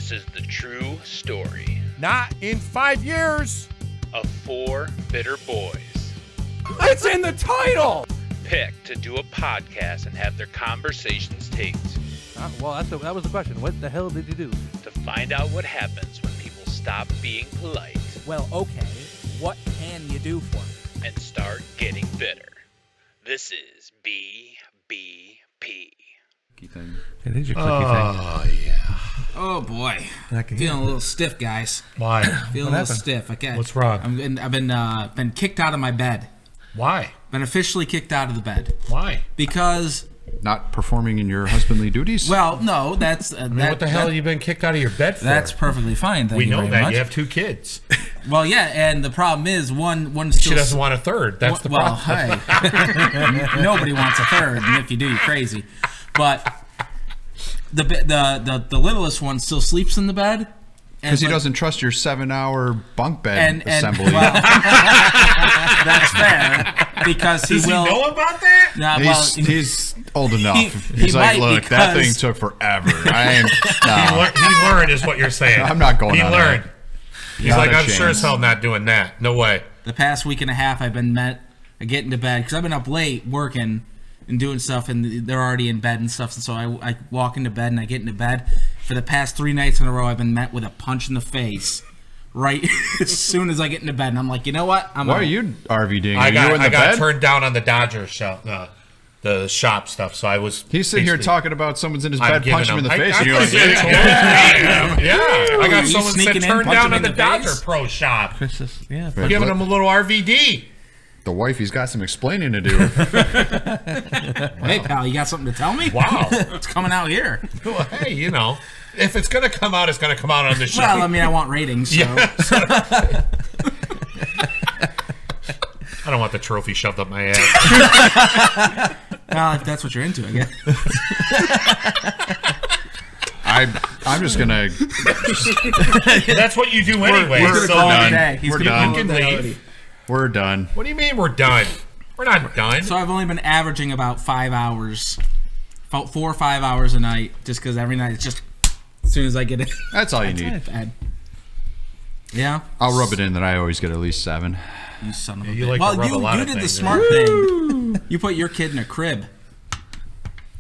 This is the true story Not in 5 years. of four bitter boys It's in the title. picked to do a podcast and have their conversations taped Well, that was the question. What the hell did you do? to find out what happens when people stop being polite Well, okay. What can you do for me? and start getting bitter. This is BBP. It is your Oh, yeah. Oh boy, I can feeling a little stiff, guys. Why? Feeling a little happened? stiff. Okay. What's wrong? I've been kicked out of my bed. Why? Been officially kicked out of the bed Why? because, Not performing in your husbandly duties? well, no, that's I mean, what the hell have you been kicked out of your bed for? That's perfectly fine. Thank we you know very that. much. You have two kids. Well, yeah, and the problem is one She still. doesn't want a third. That's the Well, problem. hey, nobody wants a third, and if you do, you're crazy. But the littlest one still sleeps in the bed Because he but- doesn't trust your 7-hour bunk bed and assembly. well, that's fair because he Does will. he know about that? Nah, well, he's old enough. he He's like, might look, that thing because- took forever. I ain't. Nah, He learned is what you're saying. I'm not going He on learned. that. He's Not like, a I'm sure as chance. hell not doing that. No way. the past week and a half, I've been I get into bed because I've been up late working and doing stuff, and they're already in bed and stuff. And so I walk into bed and I get into bed. For the past 3 nights in a row, I've been met with a punch in the face. Right as soon as I get into bed, and I'm like, you know what? Why are you RVDing? Are I you got in the I got bed? turned down on the Dodgers shop, the shop stuff. So I was. He's sitting here basically- talking about someone's in his I'm bed, giving punch him in the face, I and you're like, yeah, I got You someone sneaking said in, turn punch down him on in the the Dodger face? Pro shop, Yeah. Right. giving him a little RVD. the wifey's got some explaining to do. Hey, pal, you got something to tell me? Wow. It's coming out here. Well, hey, you know, if it's gonna come out, it's gonna come out on the show. Well, I mean, I want ratings, so. I don't want the trophy shoved up my ass. Well, if that's what you're into, I guess. I'm just gonna. That's what you do anyway. we're so done. Today. He's We're gonna done. call it You can today leave. already. We're done. What do you mean we're done? We're not done. So I've only been averaging about 5 hours, about 4 or 5 hours a night, just because every night it's just as soon as I get in. That's all you need. bed. Yeah, I'll rub it in that I always get at least 7. you son of a you bitch. like to Well, rub a lot you of did the things, smart thing. You put your kid in a crib.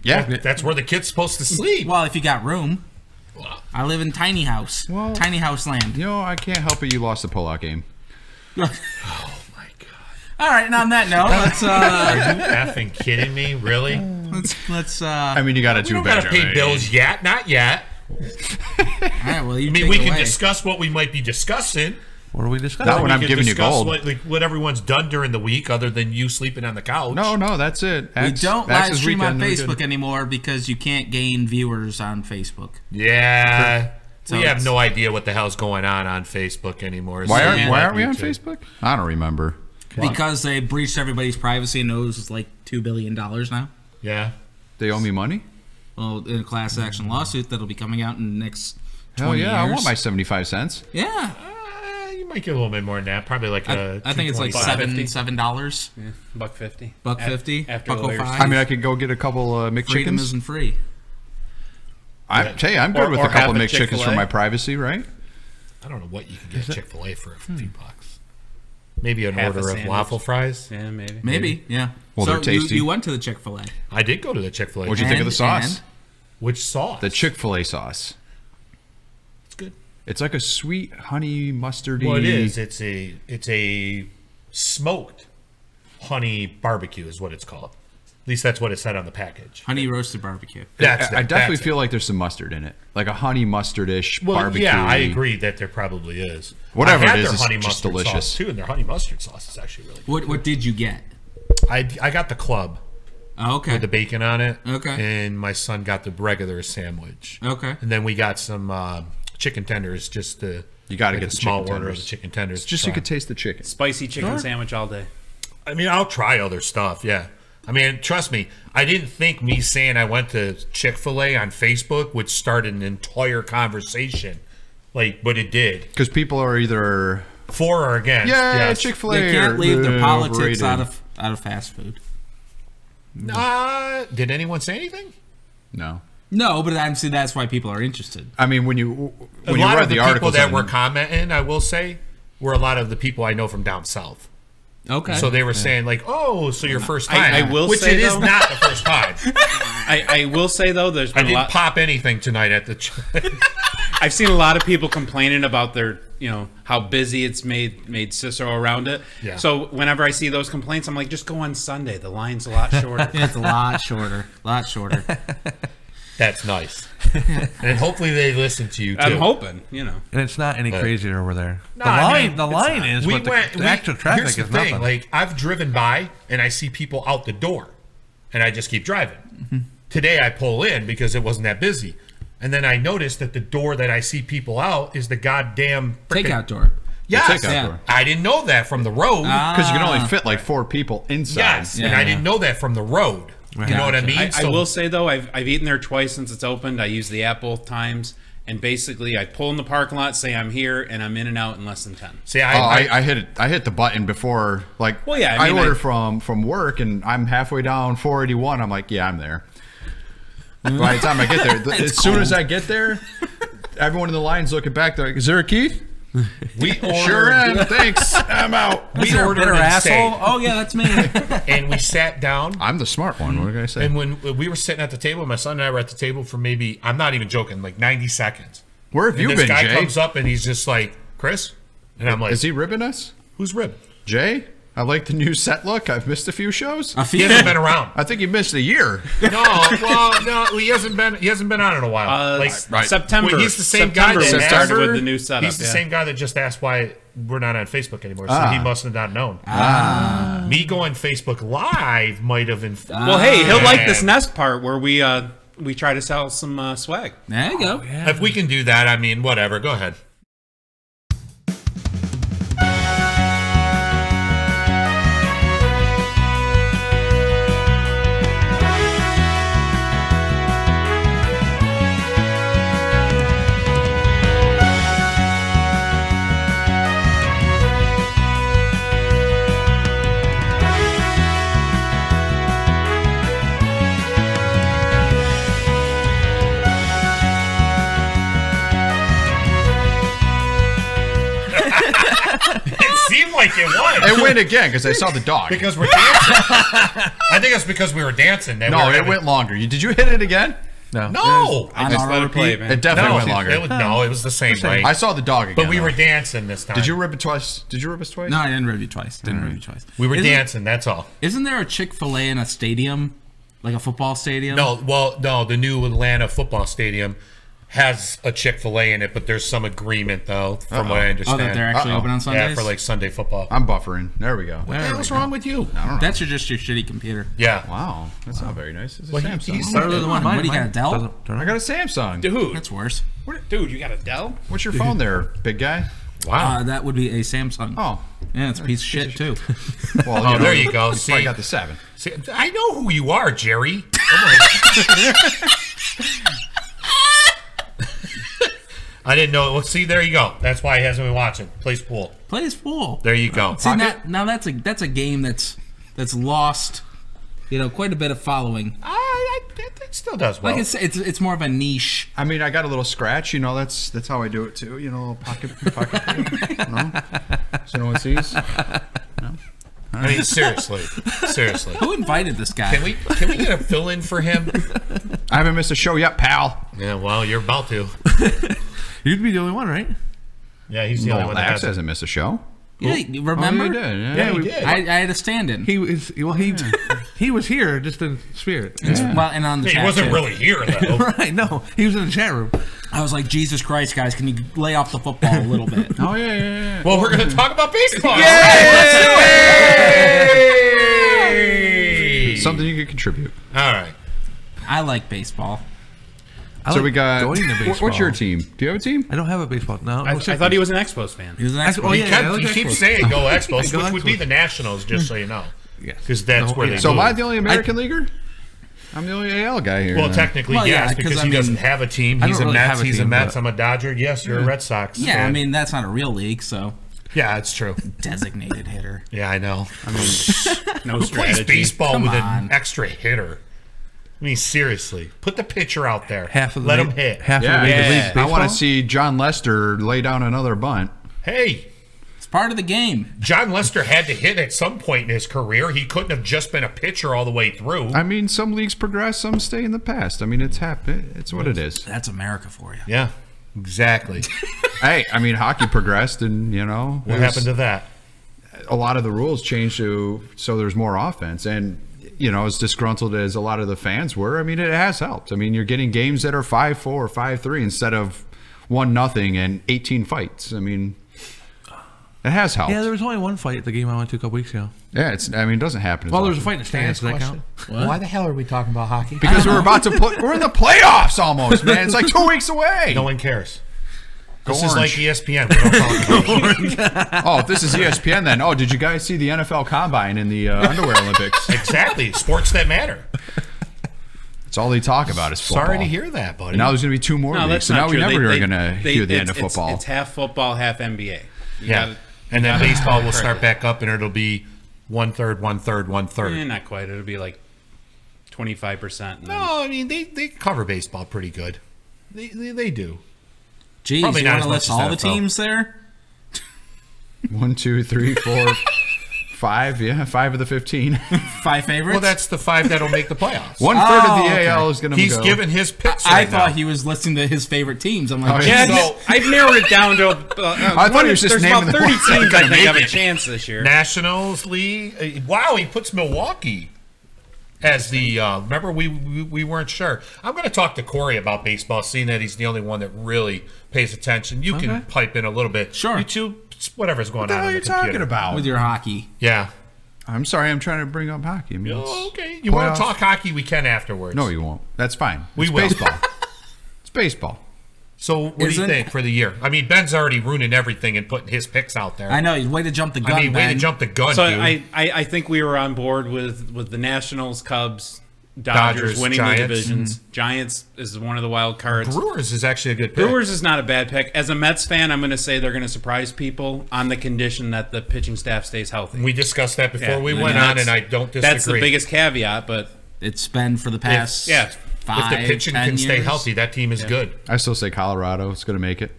Yeah. That's where the kid's supposed to sleep. Well, if you got room. I live in tiny house. Well- Tiny house land. You know, I can't help it. You lost the pullout game. Oh my god! All right, and on that note, let's Are you effing kidding me? Really? let's. I mean, you got a We don't gotta 2-bedroom. pay bills yet. Not yet. All right, well, you I mean, take we it can away. discuss what we might be discussing. What are we discussing? Not when We I'm can giving you discuss gold. what everyone's done during the week, other than you sleeping on the couch. No, that's it. We That's- don't that's live his stream on weekend. Facebook anymore because you can't gain viewers on Facebook. Yeah. So we have it's- no idea what the hell's going on Facebook anymore. Why So aren't, we why like aren't we on YouTube. Facebook? I don't remember. Because they breached everybody's privacy and knows like $2 billion now. Yeah. They owe me money? Well, in a class action lawsuit that'll be coming out in the next 20 Hell yeah, years. I want my 75 cents. Yeah. You might get a little bit more than that. Probably like I think it's like $2.25. $7. Yeah, $1.50. $1.50. After $1.05. lawyers. I mean, I could go get a couple Freedom McChickens. isn't free. I'm good with or a couple half a McChickens for Chick-fil-A. my privacy, right? I don't know what you can get at Chick-fil-A for a few bucks. Maybe an Half a order of sandwich. waffle fries. Yeah, maybe. Maybe, yeah. Well, so they're tasty. You went to the Chick-fil-A. I did go to the Chick-fil-A. What'd you think of the And- sauce? Which sauce? The Chick-fil-A sauce. It's good. It's like a sweet honey mustardy. Well, it is. It's a smoked honey barbecue is what it's called. At least that's what it said on the package. Honey roasted barbecue. I definitely feel like there's some mustard in it, like a honey mustardish Well, barbecue. yeah, I agree that there probably is. Whatever I had it is, their it's honey just mustard delicious. sauce too, and their honey mustard sauce is actually really good. What did you get? I got the club Oh, okay. with the bacon on it. Okay. And my son got the regular sandwich. Okay. And then we got some chicken tenders just to. You got to like get a the small chicken order of tenders. the chicken tenders. It's just so you could taste the chicken. Spicy chicken sandwich all day. I mean, I'll try other stuff. Yeah. I mean, trust me, I didn't think me saying I went to Chick-fil-A on Facebook would start an entire conversation, but it did. Because people are either For or against? yeah, yes. Chick-fil-A. They can't or leave their politics overrated. out of fast food. Did anyone say anything? No. No, but I'm saying that's why people are interested. I mean, when you A when you lot read of the the people articles that on- were commenting, I will say, were a lot of the people I know from down south. Okay. So they were saying like, "Oh, so your first time?" I will which say, it is though- not the first time. I will say though, there's I been a didn't lot. pop anything tonight at the. I've seen a lot of people complaining about their, how busy it's made Cicero around it. Yeah. So whenever I see those complaints, I'm like, just go on Sunday. The line's a lot shorter. Yeah, it's a lot shorter. That's nice, and hopefully they listen to you too. I'm hoping, And it's not any crazier over there. No, I mean, the line is, we but the actual traffic here's is the thing, nothing. like I've driven by and I see people out the door, and I just keep driving. Today I pull in because it wasn't that busy, and then I noticed that the door that I see people out is the goddamn frickin- Takeout door. Yes, takeout door. I didn't know that from the road. because you can only fit like 4 people inside. Yes, and I didn't know that from the road. You know what I mean? I will say though, I've eaten there twice since it's opened. I use the app both times, and basically I pull in the parking lot, say I'm here, and I'm in and out in less than 10. See, I hit it. I hit the button before. Like, Well, yeah, I, I mean, ordered from work, and I'm halfway down 481. I'm like, yeah, I'm there. By the time I get there, as soon as I get there, everyone in the line's looking back. They're like, "Is there a Keith?" we ordered, Sure am. Thanks. I'm out. we Is there a ordered bitter and asshole? stayed. Oh yeah, that's me. And we sat down. I'm the smart one. What can I say? And when we were sitting at the table, my son and I were at the table for maybe, I'm not even joking, like 90 seconds. Where have And you this been, guy Jay? comes up and he's just like, "Chris?" And I'm like, Is he ribbing us? "Who's Rib?" Jay? I like the new set look. I've missed a few shows. A He few. hasn't been around. I think you missed a year. No, he hasn't been on in a while. Right. September. Well, he's the same September guy that we started asked- with the new setup. He's the same guy that just asked why we're not on Facebook anymore, so he must have not known. Me going Facebook Live might have been. Well, hey, he'll like Man. this next part where we try to sell some swag. There you go. If we can do that, I mean, whatever. Go ahead. It seemed like it was. It went again because I saw the dog. Because we're dancing. I think it's because we were dancing. That we No, were it having- went longer. Did you hit it again? No. No. I just On let our it play, repeat. man. It definitely went No, longer. it was the same, right? I saw the dog again. But we were though. dancing this time. Did you rip it twice? Did you rip us twice? No, I didn't rib you twice. We were Isn't- dancing. That's all. Isn't there a Chick-fil-A in a stadium, like a football stadium? No. The new Atlanta football stadium has a Chick-fil-A in it, but there's some agreement though, from what I Oh, understand. that they're actually open on Sundays. Yeah, for like Sunday football. I'm buffering. There we go. What the hell's wrong with you? That's just your shitty computer. Yeah. Wow, that's not very nice. It's a Well, Samsung. he's- Better than the one. What Mine, do you got, mine a Dell? doesn't turn I on. got a Samsung. Dude, That's worse. dude, you got a Dell? What's your phone there, big guy? Wow. That would be a Samsung. Oh, Yeah, it's a piece of shit too. well, Oh, there you go. I See, got the 7. see, I know who you are, Jerry. I didn't know. Well, see, there you go. That's why he hasn't been watching. Plays pool. Plays pool. There you go. See, now that's a game that's lost, quite a bit of following. It still does well. Like it's more of a niche. I mean, I got a little scratch. That's how I do it too. A little pocket. So no one sees. I mean, seriously. Who invited this guy? Can we get a fill in for him? I haven't missed a show yet, pal. Yeah, well, you're about to. You'd be the only one, right? Yeah, he's the only one that Max hasn't. hasn't missed a show. Yeah, you remember? Oh, you did. Yeah. Yeah, he we- did. I had a stand-in. He was he was here just in spirit. Well, and on the He chat wasn't too. really here though. Right? No, he was in the chat room. I was like, Jesus Christ, guys, can you lay off the football a little bit? Oh yeah. Well, we're going to talk about baseball. Yay! Something you could contribute. All right. I like baseball. I So like we got. going to baseball. What's your team? Do you have a team? I don't have a baseball. No, I thought he was an Expos fan. He was an Actually, expert. oh, yeah, I like You keep Expos. saying go Expos, Go which would be Expos. the Nationals, just so you know. Yes. Because that's No, where yeah. they So move. am I the only American leaguer? I'm the only AL guy here. Well, then. technically, Well, yeah, yes, 'cause, because I he mean, doesn't have a team. I He's a don't really Mets. have a He's a team, Mets. but- I'm a Dodger. Yes, you're a Red Sox. Yeah, fan. I mean, that's not a real league, so Yeah, it's true. designated hitter. Yeah, I know. No Who plays strategy. baseball Come with on. an extra hitter? I mean, seriously, put the pitcher out there. Half of the Let league- him hit. Half Yeah, of the Major League I want Baseball? to see John Lester lay down another bunt. Hey, It's part of the game. John Lester had to hit at some point in his career. He couldn't have just been a pitcher all the way through. I mean, some leagues progress, some stay in the past. I mean, it's happened. It's what it is. That's America for you. Yeah, exactly. Hey, I mean, hockey progressed, and What there's- happened to that? a lot of the rules changed so there's more offense. And as disgruntled as a lot of the fans were, I mean, it has helped. I mean, you're getting games that are 5-4, 5-3 instead of 1-0 and 18 fights. I mean, it has helped. Yeah, there was only one fight at the game I went to a couple weeks ago. Yeah, it doesn't happen. As Well, there was a often. fight in the stands. Does that count? Why the hell are we talking about hockey? Because we're about to we're in the playoffs almost, man. It's like 2 weeks away. No one cares. Go This is like Orange. ESPN. We don't talk about it. Oh, if this is ESPN, then did you guys see the NFL Combine in the Underwear Olympics? Exactly. Sports that matter. It's all they talk about is football. Sorry to hear that, buddy. And now there's going to be 2 more No, weeks, that's so not now true. we never They- are going to they- hear the end it's- of football. It's half football, half NBA. Yeah. And then baseball will start back up, and it'll be 1/3, 1/3, 1/3. Not quite. It'll be like 25%. No, I mean they cover baseball pretty good. They do. Geez, Probably you not want as to much list as all the NFL. teams there? 1, 2, 3, 4, 5. Yeah, 5 of the 15. 5 favorites? Well, that's the 5 that'll make the playoffs. 1/3 Oh, of the okay. AL is going to He's go. given his picks I right thought now. he was listing his favorite teams. I'm like, Oh, yeah. Yeah, So- I've narrowed it down to. I thought he was just there's naming about the 30 ones that are teams I gonna think have make a it. chance this year. Nationals League. Wow, he puts Milwaukee as the. Remember, we weren't sure. I'm going to talk to Corey about baseball, seeing that he's the only one that really pays attention. You can pipe in a little bit. Sure. You two, whatever's going What the on. hell are on you the computer. talking about? with your hockey. Yeah. I'm sorry, I'm trying to bring up hockey. I mean, Oh, it's okay. You want playoffs. to talk hockey? We can afterwards. No, you won't. That's fine. We It's will. baseball. It's baseball. So, what do you Isn't- think for the year? I mean, Ben's already ruining everything and putting his picks out there. I know, you way to jump the gun, I mean, way Ben. to jump the gun, So dude. I think we were on board with the Nationals, Cubs, Dodgers winning Giants. the divisions. Giants is one of the wild cards. Brewers is actually a good pick. Brewers is not a bad pick. As a Mets fan, I'm going to say they're going to surprise people on the condition that the pitching staff stays healthy. We discussed that before Yeah, we and went that's- on, and I don't disagree. That's the biggest caveat, but It's been for the past yeah. If 5, the pitching 10 can stay years. healthy, that team is good. I still say Colorado is going to make it.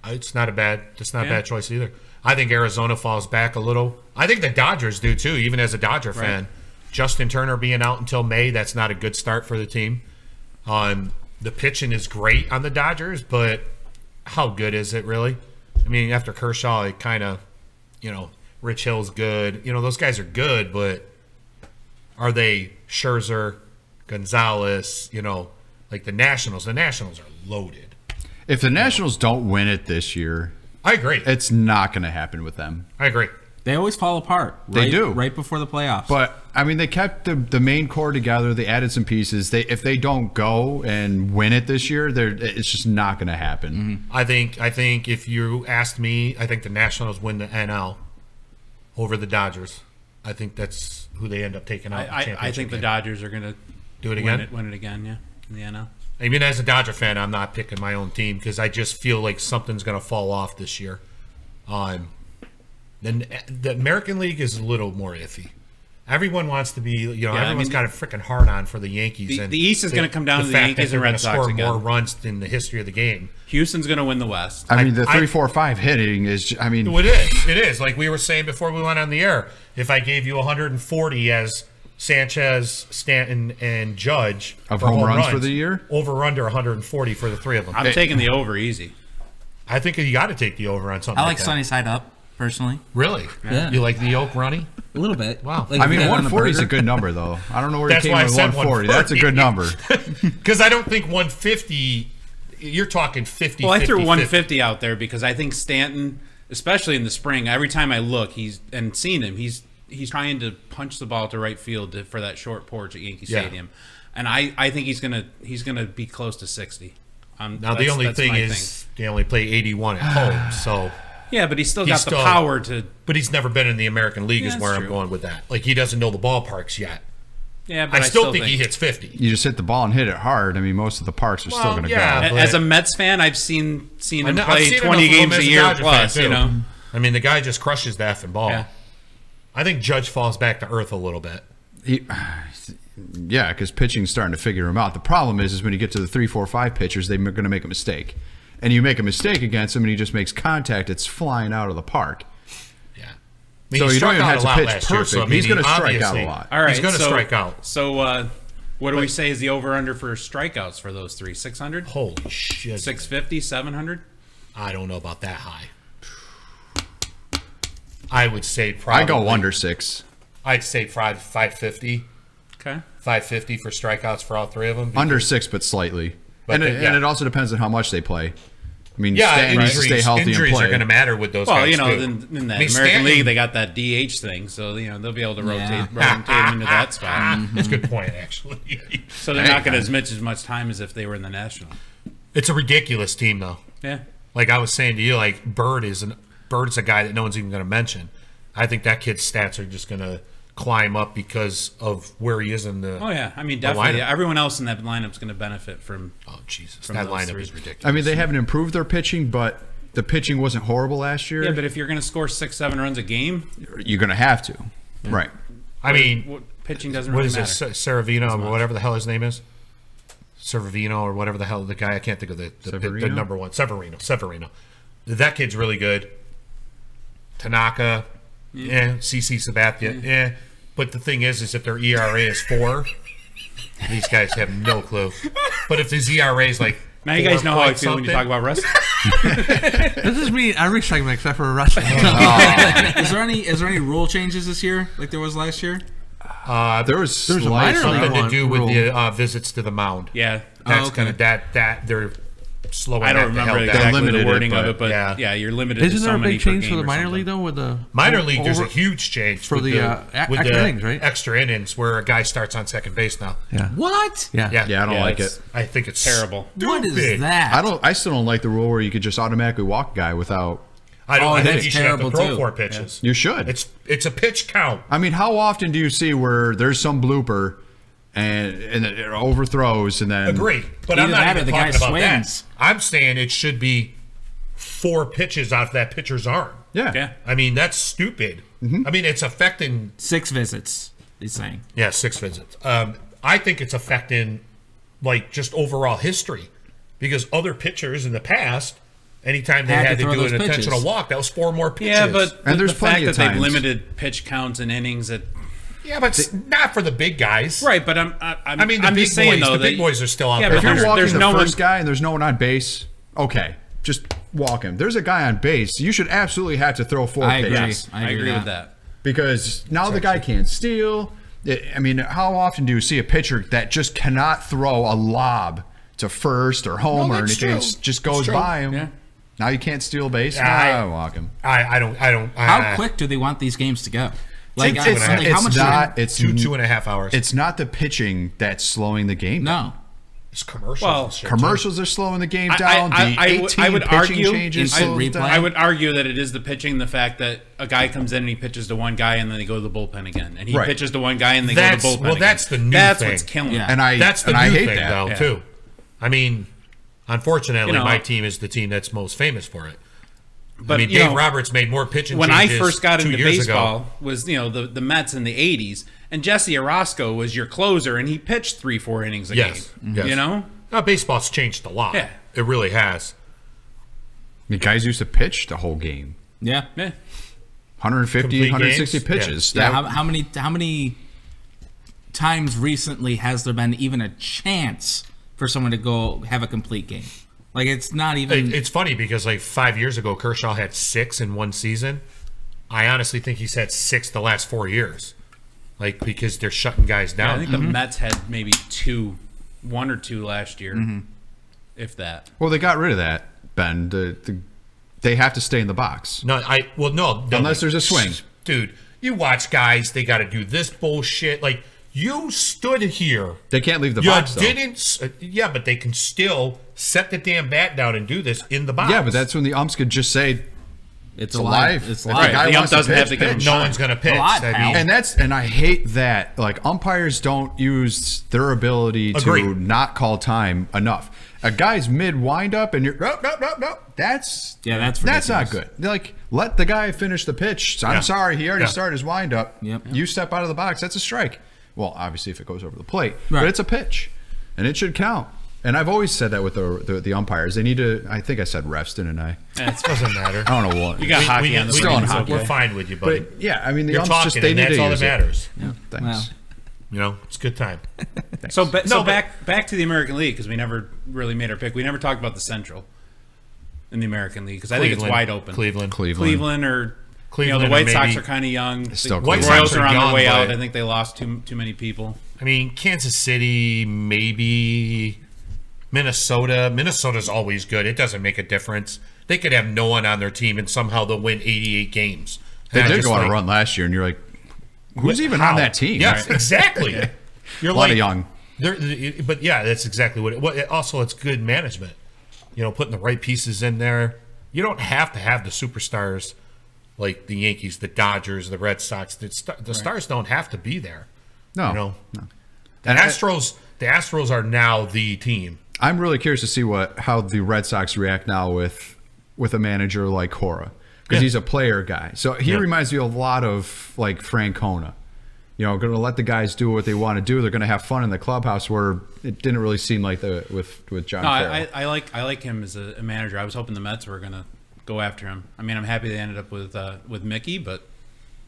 It's not a bad Yeah. choice either. I think Arizona falls back a little. I think the Dodgers do too, even as a Dodger fan. Justin Turner being out until May, that's not a good start for the team. The pitching is great on the Dodgers, but how good is it really? I mean, after Kershaw, it kind of, Rich Hill's good. Those guys are good, but are they Scherzer, Gonzalez, like the Nationals? The Nationals are loaded. If the Nationals don't win it this year, I agree. it's not going to happen with them. I agree. They always fall apart. They do. Right before the playoffs. But I mean, they kept the main core together. They added some pieces. If they don't go and win it this year, it's just not going to happen. I think if you asked me, I think the Nationals win the NL over the Dodgers. I think that's who they end up taking out. in the I championship think the game. Dodgers are going to Do it again? Win it again, yeah, in the NL. I mean, as a Dodger fan, I'm not picking my own team because I just feel like something's going to fall off this year. Then the American League is a little more iffy. Everyone wants to be, everyone's got a freaking hard on for the Yankees. The and East is gonna come down to the fact Yankees that and they're Red gonna Sox score again. more runs in the history of the game. Houston's going to win the West. I mean, the I- 3-4-5 hitting is. I mean, It is. It is. Like we were saying before we went on the air, if I gave you 140 as Sanchez, Stanton, and Judge Of for home runs for the year? over or under 140 for the three of them. I'm taking the over easy. I think you got to take the over on something. I like that. sunny side up, personally. Really? Yeah. You like the Oak Runny? A little bit. Wow. Like I if mean, you get it on a 140 is a burger. good number, though. I don't know where That's you came why I with said 140. That's a good number. Because I don't think 150. You're talking 50. Well, I threw 50, 150 out there because I think Stanton, especially in the spring, every time I look, he's trying to punch the ball to right field for that short porch at Yankee Yeah. Stadium, and I think he's gonna be close to 60. Now the only thing is they only play 81 at home, so. yeah, but he's still He's got still- the power to. But he's never been in the American League, Yeah, is that's where I'm true. going with that. Like he doesn't know the ballparks yet. Yeah, but I still think he hits 50. You just hit the ball and hit it hard. I mean, most of the parks are still Well, going to yeah, go. but- As a Mets fan, I've seen him I've play seen 20 enough of him games as a year Dodger fan, plus. too. You know, I mean, the guy just crushes the effing ball. Yeah. I think Judge falls back to earth a little bit. Yeah, because pitching's starting to figure him out. The problem is when you get to the 3, 4, 5 pitchers, they're going to make a mistake. And you make a mistake against him and he just makes contact, it's flying out of the park. Yeah. I mean, So he you struck don't even out have a to lot pitch last year, perfect. so, I mean, He's going to strike out a obviously- lot. All right, He's going to strike out. So, what do we say is the over/under for strikeouts for those three? 600, Holy shit. 650, 700? I don't know about that high. I would say probably. I go under 6. I'd say 550. Okay. 550 for strikeouts for all three of them. Under 6, but slightly. But And it also depends on how much they play. I mean, Yeah, Stanton needs to stay healthy and injuries play. are going to matter with those Well, guys, you know, too. in I that mean, American Stanton- League, they got that DH thing, so you know they'll be able to Yeah. rotate him into that spot. That's a good point, actually. So they're not going to as much time as if they were in the National. It's a ridiculous team, though. Yeah. Like I was saying to you, like Bird's a guy that no one's even going to mention. I think that kid's stats are just going to climb up because of where he is in the. Oh yeah, I mean the definitely. lineup. Everyone else in that lineup's going to benefit from. Oh Jesus, from that those lineup three. is ridiculous. I mean, they haven't improved their pitching, but the pitching wasn't horrible last year. Yeah, but if you're going to score 6-7 runs a game, You're going to have to. Right. I mean, what pitching doesn't what really is it? matter. Saravino, or whatever the hell his name is. Servino or whatever the hell the guy. I can't think of the Severino? number one. Severino. That kid's really good. Tanaka, CC Sabathia, But the thing is if their ERA is 4, these guys have no clue. But if his ERA is like Now you guys 4 know how I point feel when you something, talk about wrestling. This is me every segment except for wrestling. Is there any rule changes this year like there was last year? There's a minor league something to one do with rule. the visits to the mound. Yeah. That's okay. gonna that they're slowing. I don't that the remember hell exactly down. the limited it, wording of but it, but yeah. you're limited to Isn't so there a many big per change for game the or minor something. league though? With the Minor league, there's a over- huge change for with the, extra innings, right? Extra innings, where a guy starts on second base now. Yeah. What? Yeah. Yeah, Yeah, I don't like it's it. I think it's terrible. What is stupid. that? I still don't like the rule where you could just automatically walk a guy without. I don't. Oh, I think that's you should have to terrible, throw too. 4 pitches. You should. It's a pitch count. I mean, how often do you see where there's some blooper and it overthrows and then Agree, but I'm Either not that or even the guy talking about swings. that. I'm saying it should be 4 pitches off that pitcher's arm. Yeah. Yeah. I mean, that's stupid. I mean, it's affecting 6 visits. He's saying. 6 visits. I think it's affecting like just overall history because other pitchers in the past, anytime they Had to had to throw do those an pitches. intentional walk, that was 4 more pitches. Yeah, but And there's the fact plenty that of they've times. limited pitch counts and innings that not for the big guys. right. But I mean, the I'm big just saying boys. though The big that- boys are still out Yeah, there. If but you're there's- walking the no first one- guy and there's no one on base, okay, just walk him. There's a guy on base. You should absolutely have to throw 4 I agree. pitches I agree with that. because now the guy can't steal. I mean, how often do you see a pitcher that just cannot throw a lob to first or home or that's anything? true. It just goes true. by him. Yeah. Now you can't steal base. I- Walk him. I don't. How quick do they want these games to go? Like, Two I- and a half. like, how It's much? not. It's 2.5 hours. It's not the pitching that's slowing the game. down. No. It's commercials. Well, and shit, Commercials are slowing the game I- down. I- The I 18 would- I would pitching argue changes instant slows replay. down. I would argue that it is the pitching, the fact that a guy comes in and he pitches to one guy and then they go to the bullpen again, and he Right. pitches to one guy and they That's- go to the bullpen. well, again. that's the new That's thing. what's killing. Yeah. it. And I That's the and I new hate thing, that. though, Yeah. too. I mean, unfortunately, You know, my team is the team that's most famous for it. But I mean, you Dave know, Roberts made more pitching when I changes first got 2 into years baseball ago. was the Mets in the '80s, and Jesse Orosco was your closer, and he pitched 3-4 innings a Yes, game. yes. You know, Now, baseball's changed a lot. Yeah. It really has. The guys used to pitch the whole game. Yeah. yeah. 150, Complete 160 games? pitches. Yeah. That- How many times recently has there been even a chance for someone to go have a complete game? Like, it's not even. It's funny because like 5 years ago, Kershaw had 6 in one season. I honestly think he's had 6 the last 4 years. Like, because they're shutting guys I down. think the Mets had maybe 1 or 2 last year, if that. well, they got rid of that, Ben. They have to stay in the box. No, no. Unless there's a swing. Dude, you watch guys, they got to do this bullshit. Like, you stood here. They can't leave the You box, though. didn't. Yeah, but they can still set the damn bat down and do this in the box. Yeah, but that's when the umps could just say, it's alive. It's If the live. guy The ump wants to doesn't have pitch, to give him pitch. no one's gonna pitch. Alive, I pal. mean, And I hate that. Like, umpires don't use their ability to Agreed. not call time enough. A guy's mid wind up and you're no. That's that's not ridiculous. good. Like, let the guy finish the pitch. I'm Yeah. sorry, he already Yeah. started his wind up. Yep. You step out of the box, that's a strike. Well, obviously, if it goes over the plate, Right. but it's a pitch, and it should count. And I've always said that with the umpires. They need to. I think I said refs, didn't I? It doesn't matter. I don't know what. You got hockey on the still brain, in it's hockey. We're okay. fine with you, buddy. But yeah, I mean, the You're umps talking, just they and need that's to all that use it. matters. Yeah, thanks. Wow. You know, it's a good time. So, but- back to the American League, because we never really made our pick. We never talked about the Central in the American League, because I think it's Cleveland. wide open. Cleveland. Cleveland, or Cleveland, the or White Sox maybe- are kind of young. Still The Cleveland. Royals White Sox are are on their young, way out. but- I think they lost too many people. I mean, Kansas City, maybe Minnesota. Minnesota's always good. It doesn't make a difference. They could have no one on their team, and somehow they'll win 88 games. They And I did just go on a like- run last year, and you're like, who's even How? on that team? Yes, Right? exactly. You're A lot of young. But yeah, that's exactly what. Also, it's good management. You know, putting the right pieces in there. You don't have to have the superstars like the Yankees, the Dodgers, the Red Sox. The stars don't have to be there. No, You know, no. the Astros are now the team. I'm really curious to see how the Red Sox react now with a manager like Cora, because Yeah. he's a player guy. So he Yeah. reminds me a lot of like Francona. You know, going to let the guys do what they want to do. They're going to have fun in the clubhouse, where it didn't really seem like with John No, Farrell. I like him as a manager. I was hoping the Mets were going to go after him. I mean, I'm happy they ended up with Mickey, but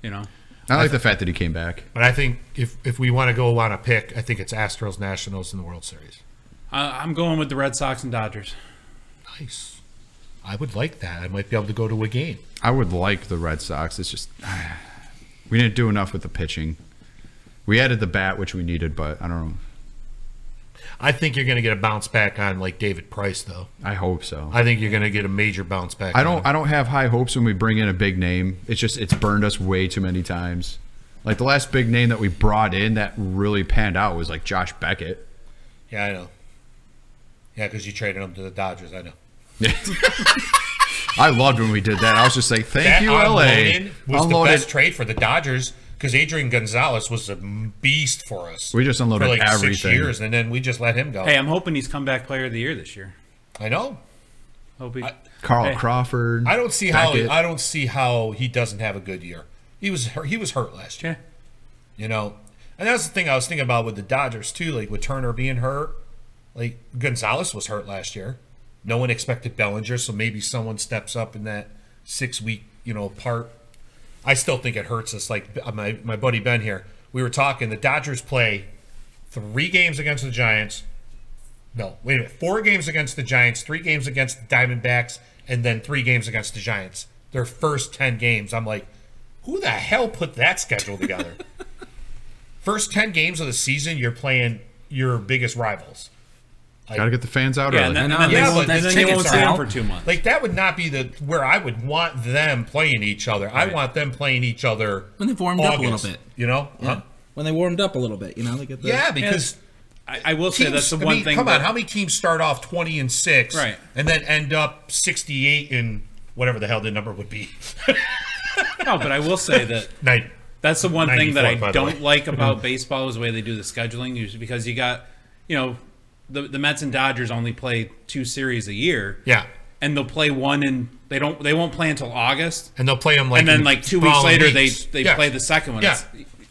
you know, I like the fact that he came back. But I think if we want to go on a pick, I think it's Astros, Nationals in the World Series. I'm going with the Red Sox and Dodgers. Nice. I would like that. I might be able to go to a game. I would like the Red Sox. It's just we didn't do enough with the pitching. We added the bat, which we needed, but I don't know. I think you're going to get a bounce back on like David Price, though. I hope so. I think you're going to get a major bounce back. I on him. don't have high hopes when we bring in a big name. It's burned us way too many times. Like the last big name that we brought in that really panned out was like Josh Beckett. Yeah, I know. Yeah, because you traded him to the Dodgers. I know. I loved when we did that. I was just like, thank That you, LA. unloading was Unloaded- the best trade for the Dodgers because Adrian Gonzalez was a beast for us. We just unloaded for like everything. 6 years, and then we just let him go. Hey, I'm hoping he's comeback player of the year this year. I know. Hope he, Carl Hey. Crawford. I don't see Beckett. how he doesn't have a good year. He was hurt last year. yeah. You know, and that's the thing I was thinking about with the Dodgers too. Like with Turner being hurt, like Gonzalez was hurt last year. No one expected Bellinger, so maybe someone steps up in that 6 week, part. I still think it hurts us. Like my buddy Ben here, we were talking. The Dodgers play 3 games against the Giants. No, wait a minute. 4 games against the Giants, 3 games against the Diamondbacks, and then 3 games against the Giants. Their first 10 games. I'm like, who the hell put that schedule together? First 10 games of the season, you're playing your biggest rivals. Gotta get the fans out Yeah, early. and then, I and then know, they yeah, won't, but and the then you won't tickets see are him out. for 2 months. Like that would not be where I would want them playing each other. I want them playing each other When they've warmed up a little August, bit. You know? Huh? When they warmed up a little bit, they get the Yeah, because I will say that's the teams- one thing. Come on, that- how many teams start off 20-6, Right. and then end up 68 and whatever the hell the number would be? No, but I will say that Night. that's the one thing that 94, I by the don't way. like about baseball is the way they do the scheduling. Usually because you got, the Mets and Dodgers only play 2 series a year. Yeah, And they'll play one and they won't play until August. and they'll play them like And then in like 2 weeks following later weeks. they Yeah. play the second one. Yeah.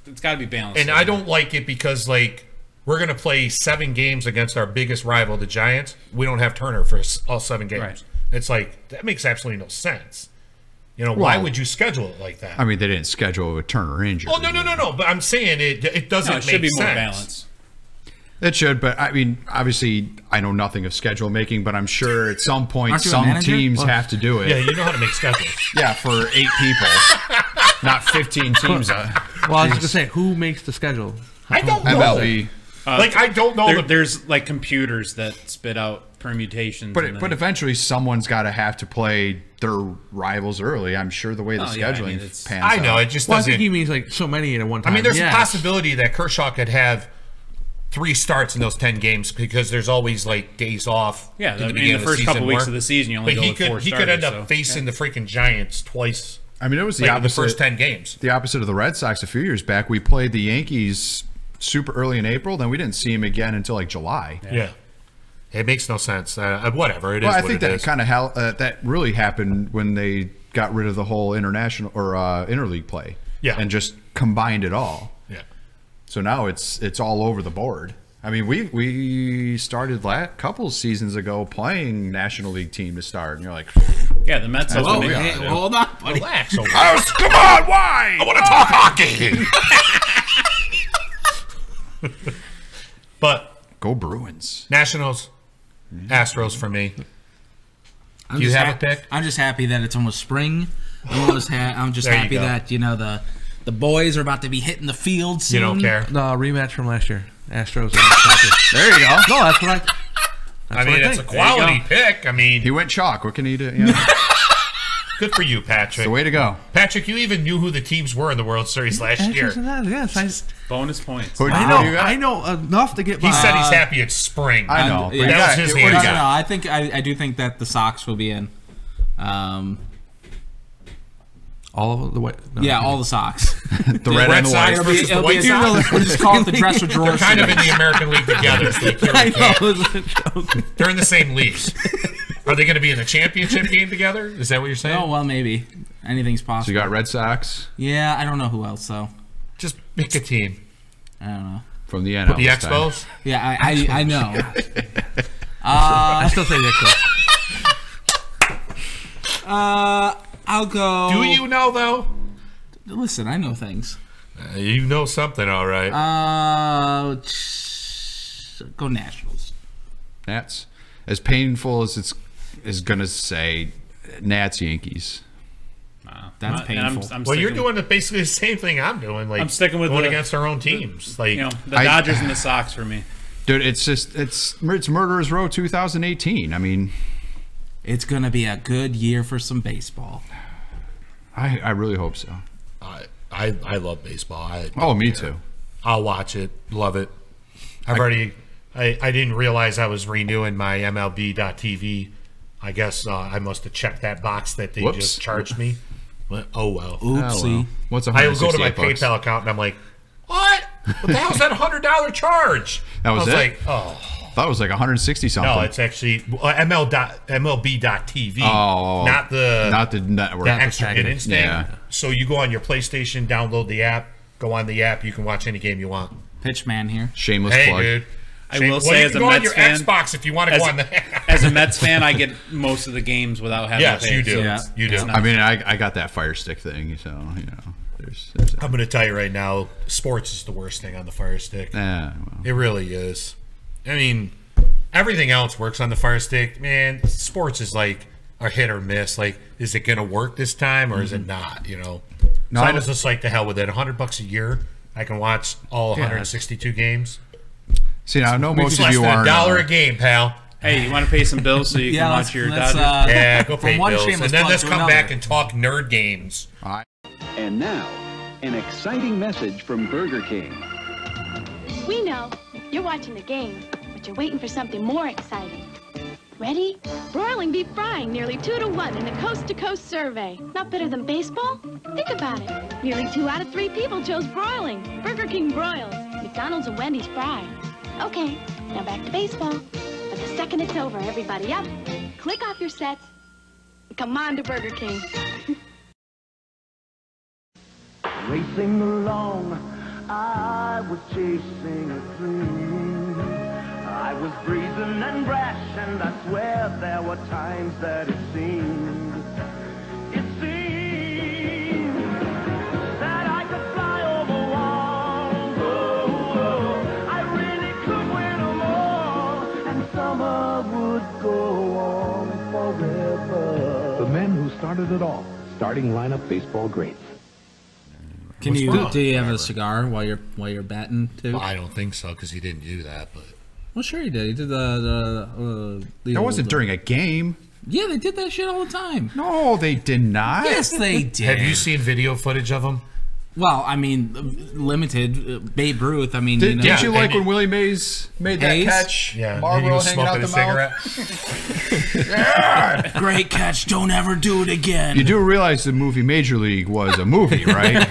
It's got to be balanced. And I don't like it because like we're gonna play 7 games against our biggest rival, the Giants. We don't have Turner for all 7 games. Right. It's like that makes absolutely no sense. Why Well, would you schedule it like that? I mean, they didn't schedule a Turner injury. Oh no! But I'm saying it doesn't No, it make should be sense. more balanced. It should, but I mean, obviously, I know nothing of schedule making, but I'm sure at some point Aren't you a some manager? teams Well- have to do it. Yeah, you know how to make schedules. Yeah, for 8 people, not 15 teams. Well, I was just gonna say, who makes the schedule? I don't know. MLB. Like I don't know. There's like computers that spit out permutations. and But then- eventually, someone's got to have to play their rivals early. I'm sure the way the Oh, yeah, I scheduling mean, it's- pans I know out. it just Well, I doesn't. think he means like so many at one I time. mean, there's Yes. a possibility that Kershaw could have 3 starts in those 10 games because there's always like days off. Yeah, in I mean, beginning the of first season couple weeks where- of the season, you only but go he with could 4 he could end starters, up so, facing the freaking Giants twice. I mean, it was the Like in the opposite. first 10 games. The opposite of the Red Sox a few years back. We played the Yankees super early in April, then we didn't see him again until like July. Yeah. It makes no sense. Whatever. It is Well, I what think it that is. kind of that really happened when they got rid of the whole international or interleague play. Yeah. and just combined it all. Yeah. So now it's all over the board. I mean, we started couple seasons ago playing National League team to start, and you're like, Yeah, the Mets. That's have what to we make- are. Hold on, buddy. Relax. Over come on, why? I want to talk hockey. But Go Bruins. Nationals, Astros for me. I'm Do you just have a pick? I'm just happy that it's almost spring. I'm just There you happy go. that the boys are about to be hitting the field You soon. don't care. No, rematch from last year. Astros. And Celtics. There you go. No, that's what I. I mean, it's a quality pick. I mean, He went chalk. What can he do? You know, good for you, Patrick. the way to go. Patrick, you even knew who the teams were in the World Series last year. Astros and that, yes, bonus points. Who do I you know. got? I know enough to get by. He said he's happy it's spring. I know. but yeah. you That got- was his what do you answer. No, got? I think I do think that the Sox will be in. all of the way. No, Yeah, okay. all the Sox. The red Red and the Sox white. versus the It'll White be- Sox. we'll just call it the dresser drawer. They're kind of in the American League together, so you can't I really know. count. It was a joke. They're in the same leagues. Are they going to be in a championship game together? Is that what you're saying? Oh well, maybe anything's So possible. you got Red Sox Yeah, I don't know who else though. Just pick a team. I don't know. from the NL. The this time. Expos? Yeah, I know. I still say the Expos. I'll go. Do you know, though? Listen, I know things. You know something, all right. Go Nationals. Nats. As painful as it's is gonna say, Nats Yankees. That's And painful. I'm Well, you're sticking- doing basically the same thing I'm doing. Like I'm sticking with going the- against our own teams. Like, You know, the I- Dodgers and the Sox for me. Dude, it's Murderers Row 2018. I mean, It's gonna be a good year for some baseball. I really hope so. I love baseball. Oh, me too. I'll watch it. Love it. I didn't realize I was renewing my MLB.TV. I guess I must have checked that box that they Whoops. just charged me. But, oh well. Oh, Oopsie. well. What's I will go to my 168 bucks? PayPal account and I'm like, what? What the hell's that $100 charge? That was I was it? like, oh. Thought it was like 160 something. No, it's actually MLB.TV. Oh, not the network. the extra package. innings thing. Yeah. So you go on your PlayStation, download the app, go on the app, you can watch any game you want. Pitchman here. Shameless Hey, plug. dude. I will say you as can a go on Mets your fan- Xbox if you want to go on the As a Mets fan, I get most of the games without having Yes, to pay. you do. so Yeah. You do. it's not- I mean, I got that Fire Stick thing, so you know, there's I'm going to tell you right now, sports is the worst thing on the Fire Stick. well. It really is. I mean, everything else works on the Fire Stick. Man, sports is like a hit or miss. Like, is it going to work this time or is it not? You know. No, so I I- was just like, the hell with it. $100 a year, I can watch all 162 games. See, now I know most It's of less you than aren't. $1 a game, pal. Hey, you want to pay some bills so you can watch your Dodgers? Yeah, go from pay one bills, and shameless then plug let's to come another. back and talk nerd games. And now, an exciting message from Burger King. We know you're watching the game, but you're waiting for something more exciting. Ready? Broiling beef frying nearly 2-to-1 in the Coast to Coast survey. Not better than baseball? Think about it. Nearly 2 out of 3 people chose broiling. Burger King broils. McDonald's and Wendy's fry. Okay, now back to baseball. But the second it's over, everybody up. Click off your sets. And come on to Burger King. Racing along, I was chasing a dream. I was brazen and brash, and I swear there were times that it seemed that I could fly over walls. Oh, I really could win them all, and summer would go on forever. The men who started it all, starting lineup baseball greats. Can you do you have a cigar while you're batting too? I don't think so because he didn't do that. But Well, sure he did. He did the That wasn't during a game. Yeah, they did that shit all the time. No, they did not. Yes, they did. have you seen video footage of him? Well, I mean, limited. Babe Ruth. I mean, Did you and like he- when Willie Mays made that Hayes? catch? Yeah, he Marlboro was hanging out smoking the a mouth. cigarette. Great catch. Don't ever do it again. You do realize the movie Major League was a movie, right?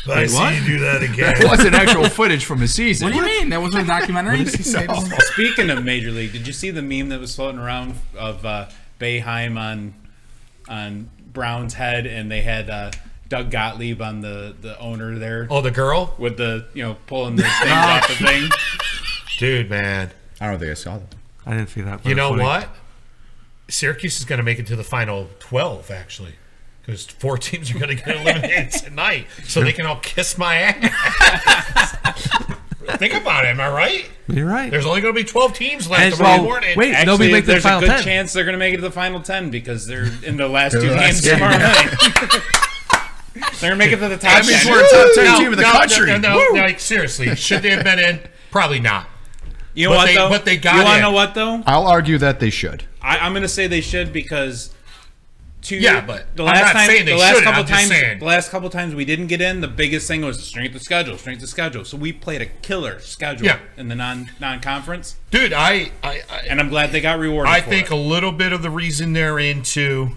I see you do that again. It wasn't actual footage from a season. What do you mean? That wasn't a documentary? Speaking of Major League, did you see the meme that was floating around of Boeheim on Brown's head, and they had Doug Gottlieb on the owner there. Oh, the girl with the pulling the things off the thing. Dude, man, I don't think I saw that. I didn't see that. You know what? Syracuse is going to make it to the final 12, actually, because 4 teams are going to get eliminated tonight, so they can all kiss my ass. Think about it. Am I right? You're right. There's only going to be 12 teams left tomorrow morning. Wait, Actually, nobody make the there's final a good 10. chance they're going to make it to the final 10 because they're in the last 2 games tomorrow night. They're going to make it to the top 10. That means we're a top 10 team in the country. No, like, seriously, should they have been in? Probably not. You know what, though? But they got You want in. to know what, though? I'll argue that they should. I'm going to say they should because But the I'm last not time, saying they the last shouldn't, couple I'm just times, saying. the last couple times we didn't get in, the biggest thing was strength of schedule. So we played a killer schedule in the non-conference. Dude, and I'm glad they got rewarded. I for think it. a little bit of the reason they're into,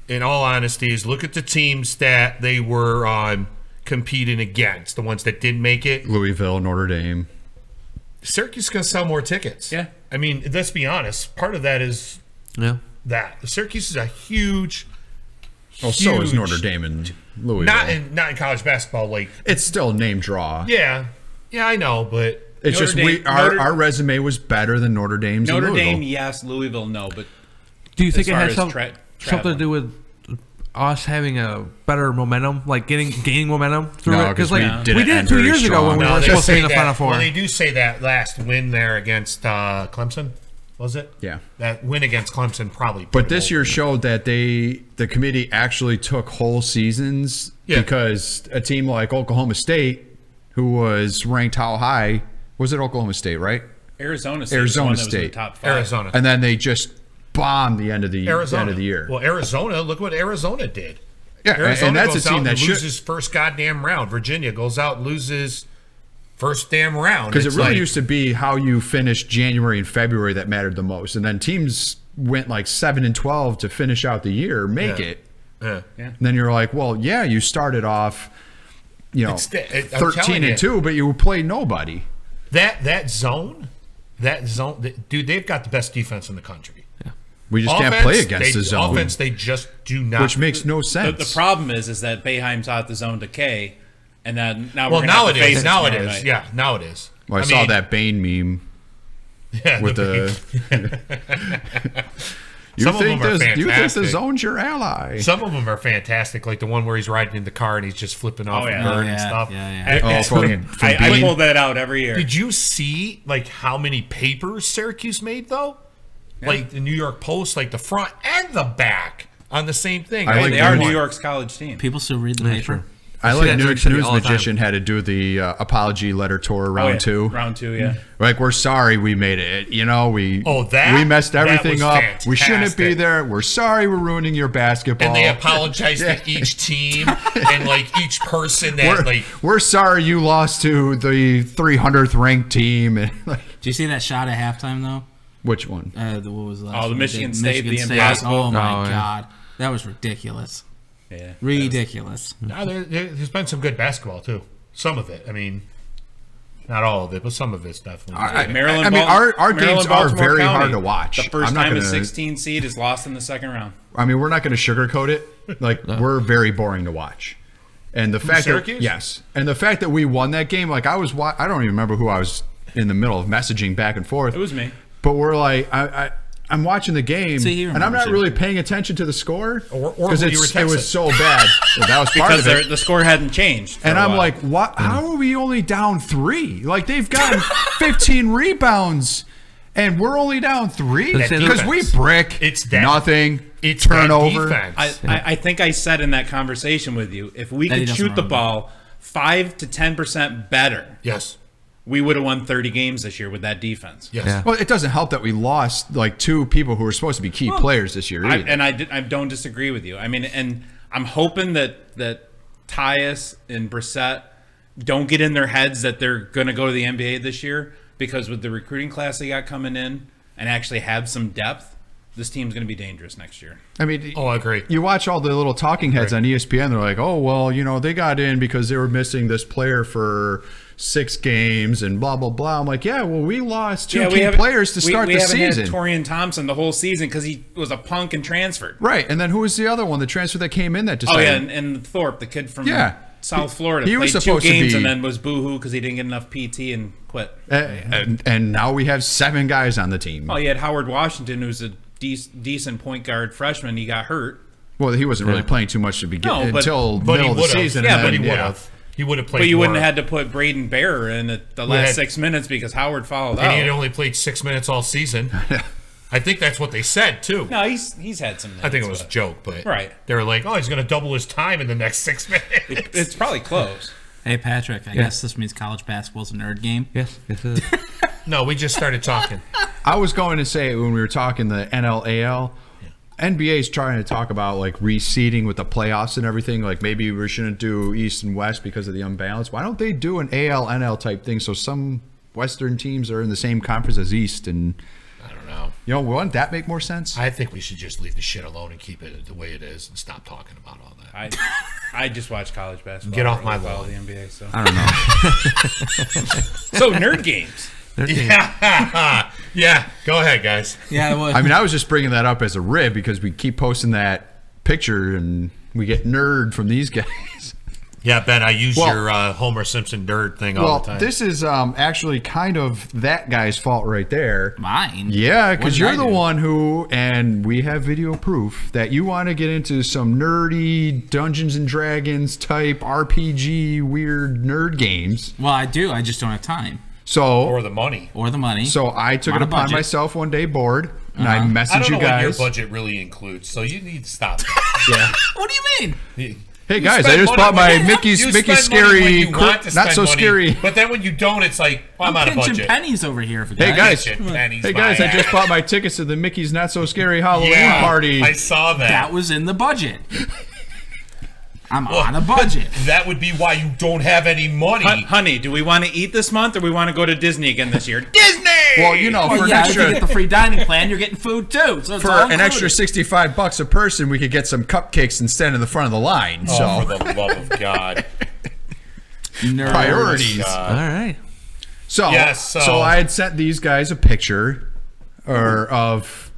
in all honesty, is look at the teams that they were competing against, the ones that didn't make it. Louisville, Notre Dame. Syracuse is going to sell more tickets. Yeah. I mean, let's be honest. Part of that is that. Syracuse is a huge... Well, so is Notre Dame and Louisville. Not in college basketball. Like, it's still a name draw. Yeah, I know, but it's just our resume was better than Notre Dame's. Notre and Louisville. Dame, yes. Louisville, no. But do you think it has traveling. something to do with us having a better momentum, like gaining momentum through it? Because like we did it 2 years ago when we were supposed to be in the Final Four. Well, they do say that last win there against Clemson. Was it? Yeah. That win against Clemson probably. But this year showed that the committee actually took whole seasons because a team like Oklahoma State, who was ranked how high? Was it Oklahoma State, right? Arizona State. Arizona was in the State. top 5. Arizona. And then they just bombed the end of the Arizona. end of the year. Well, Arizona, look what Arizona did. Yeah, Arizona and that's goes a team out that and should loses first goddamn round. Virginia goes out and loses first damn round. Because it really like, used to be how you finished January and February that mattered the most, and then teams went like 7-12 to finish out the year, make it. Yeah. And then you're like, well, yeah, you started off, 13-2, but you played nobody. That zone, dude, they've got the best defense in the country. Yeah. We just can't play against the zone. Offense, they just do not. Which makes no sense. The problem is that Boeheim taught the zone decay, and then now well, we're now going to it is. Now it tomorrow is. night. Yeah, now it is. Well, I saw that Bane meme. Yeah, with the. Some of them are fantastic. You think the zone's your ally? Some of them are fantastic, like the one where he's riding in the car and he's just flipping off the bird and stuff. I pull that out every year. Did you see like how many papers Syracuse made though? Yeah. Like the New York Post, like the front and the back on the same thing. They are New York's college team. People still read the paper. I like News Magician had to do the apology letter tour round 2. Round 2, yeah. Like, we're sorry we made it. We messed everything up. Fantastic. We shouldn't be there. We're sorry we're ruining your basketball. And they apologized to each team and like each person that we're sorry you lost to the 300th ranked team. And Did you see that shot at halftime though? Which one? What was the last the one? Michigan State, the State. impossible. Oh my God, that was ridiculous. Yeah, ridiculous. No, there's been some good basketball too. Some of it. I mean, not all of it, but some of it's definitely. Maryland. Our games are very hard to watch. The first time a 16 seed is lost in the second round. I mean, we're not going to sugarcoat it. Like we're very boring to watch. And the fact that we won that game, like I don't even remember who I was in the middle of messaging back and forth. It was me. But we're like, I'm watching the game, and I'm not really paying attention to the score because it was so bad. That was part of it. The score hadn't changed. And I'm like, what? How are we only down 3? Like they've gotten 15 rebounds, and we're only down 3 because we brick. It's nothing. It's turnover. I think I said in that conversation with you, if we could shoot the ball 5 to 10% better, yes, we would have won 30 games this year with that defense. Yes. Yeah. Well, it doesn't help that we lost like 2 people who were supposed to be key players this year. I don't disagree with you. I mean, and I'm hoping that Tyus and Brissett don't get in their heads that they're going to go to the NBA this year, because with the recruiting class they got coming in and actually have some depth, this team's going to be dangerous next year. I mean, I agree. You watch all the little talking heads on ESPN. They're like, oh, well, they got in because they were missing this player for 6 games and blah blah blah. I'm like, yeah, well, we lost 2 key players to start the season. We haven't had Torian Thompson the whole season because he was a punk and transferred. Right, and then who was the other one? The transfer that came in that decided. Oh yeah, and Thorpe, the kid from South Florida, he was played supposed 2 games to be, and then was boohoo because he didn't get enough PT and quit. And now we have 7 guys on the team. Oh, you had Howard Washington, who's a decent point guard freshman. He got hurt. Well, he wasn't really playing too much to begin until middle of the season. Yeah, but he would have. He would have played. But you more. wouldn't have had to put Braden Bear in at the last 6 minutes because Howard fouled out. And he had only played 6 minutes all season. I think that's what they said too. No, he's had some minutes. I think it was a joke, but right. They were like, "Oh, he's going to double his time in the next 6 minutes." It's probably close. Hey Patrick, I guess this means college basketball's a nerd game. Yes, it is. No, we just started talking. I was going to say when we were talking the NLAL, NBA is trying to talk about like reseeding with the playoffs and everything. Like maybe we shouldn't do East and West because of the unbalance. Why don't they do an AL-NL type thing so some Western teams are in the same conference as East? And I don't know. You know, wouldn't that make more sense? I think we should just leave the shit alone and keep it the way it is and stop talking about all that. I just watch college basketball. Get off my lawn. The NBA, so I don't So know. nerd games. Yeah, go ahead, guys. Yeah, well, I mean, I was just bringing that up as a rib because we keep posting that picture and we get nerd from these guys. Yeah, Ben, I use your Homer Simpson nerd thing all the time. This is actually kind of that guy's fault right there. Mine? Yeah, because you're the one who, and we have video proof, that you want to get into some nerdy Dungeons and Dragons type RPG weird nerd games. Well, I do. I just don't have time. So or the money. Or the money. So I took it upon myself one day bored, and I messaged I don't know you guys. what your budget really includes, so you need to stop. Yeah. What do you mean? Hey guys, I just bought my Mickey Scary, not so scary. But then when you don't, it's like, well, I'm out of budget. Pinching pennies over here. For Hey guys, pennies, hey guys, I just bought my tickets to the Mickey's Not So Scary Halloween party. I saw that. That was in the budget. I'm on a budget. That would be why you don't have any money. Honey, do we want to eat this month or we want to go to Disney again this year? Disney! Well, you know, for an if extra, you get the free dining plan, you're getting food too. So it's for all an included. extra $65 a person, we could get some cupcakes and stand in the front of the line. Oh, So for the love of God. priorities. All right. So, so I had sent these guys a picture of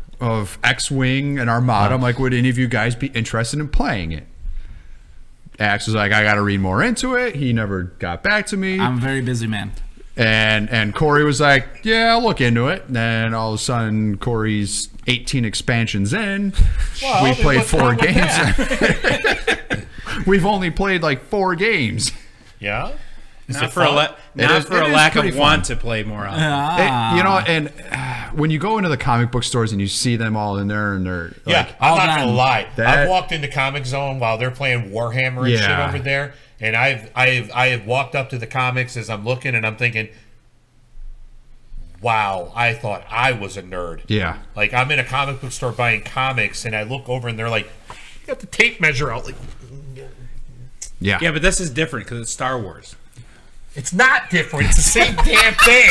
X-Wing and Armada. I'm like, would any of you guys be interested in playing it? Axe was like, I got to read more into it. He never got back to me. I'm a very busy man. And Corey was like, yeah, I'll look into it. And then all of a sudden, Corey's 18 expansions in. Well, we played 4 games. that? We've only played like 4 games. Yeah? Not for a lack of want to play more often. You know, and when you go into the comic book stores and you see them all in there and they're like, I'm not gonna lie. That- I've walked into Comic Zone while they're playing Warhammer and shit over there, and I have walked up to the comics as I'm looking and I'm thinking, wow, I thought I was a nerd. Yeah. Like I'm in a comic book store buying comics and I look over and they're like, you got the tape measure out, like, yeah. Yeah, but this is different because it's Star Wars. It's not different. It's the same damn thing.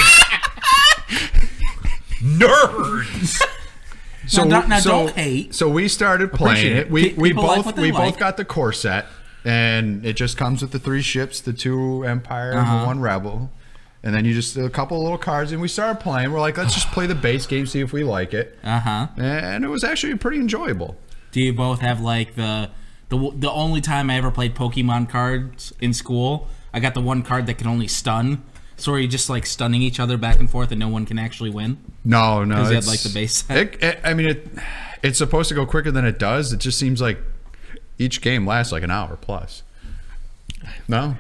Nerds. So now don't hate. So we started playing it. We People like both what they like. both got the core set, and it just comes with the 3 ships, the 2 Empire and the 1 Rebel, and then you just a couple of little cards, and we started playing. We're like, let's just play the base game, see if we like it. And it was actually pretty enjoyable. Do you both have like the only time I ever played Pokemon cards in school? I got the one card that can only stun. So are you just like stunning each other back and forth and no one can actually win? No. Because you had like the base set? It's supposed to go quicker than it does. It just seems like each game lasts like an hour plus. No.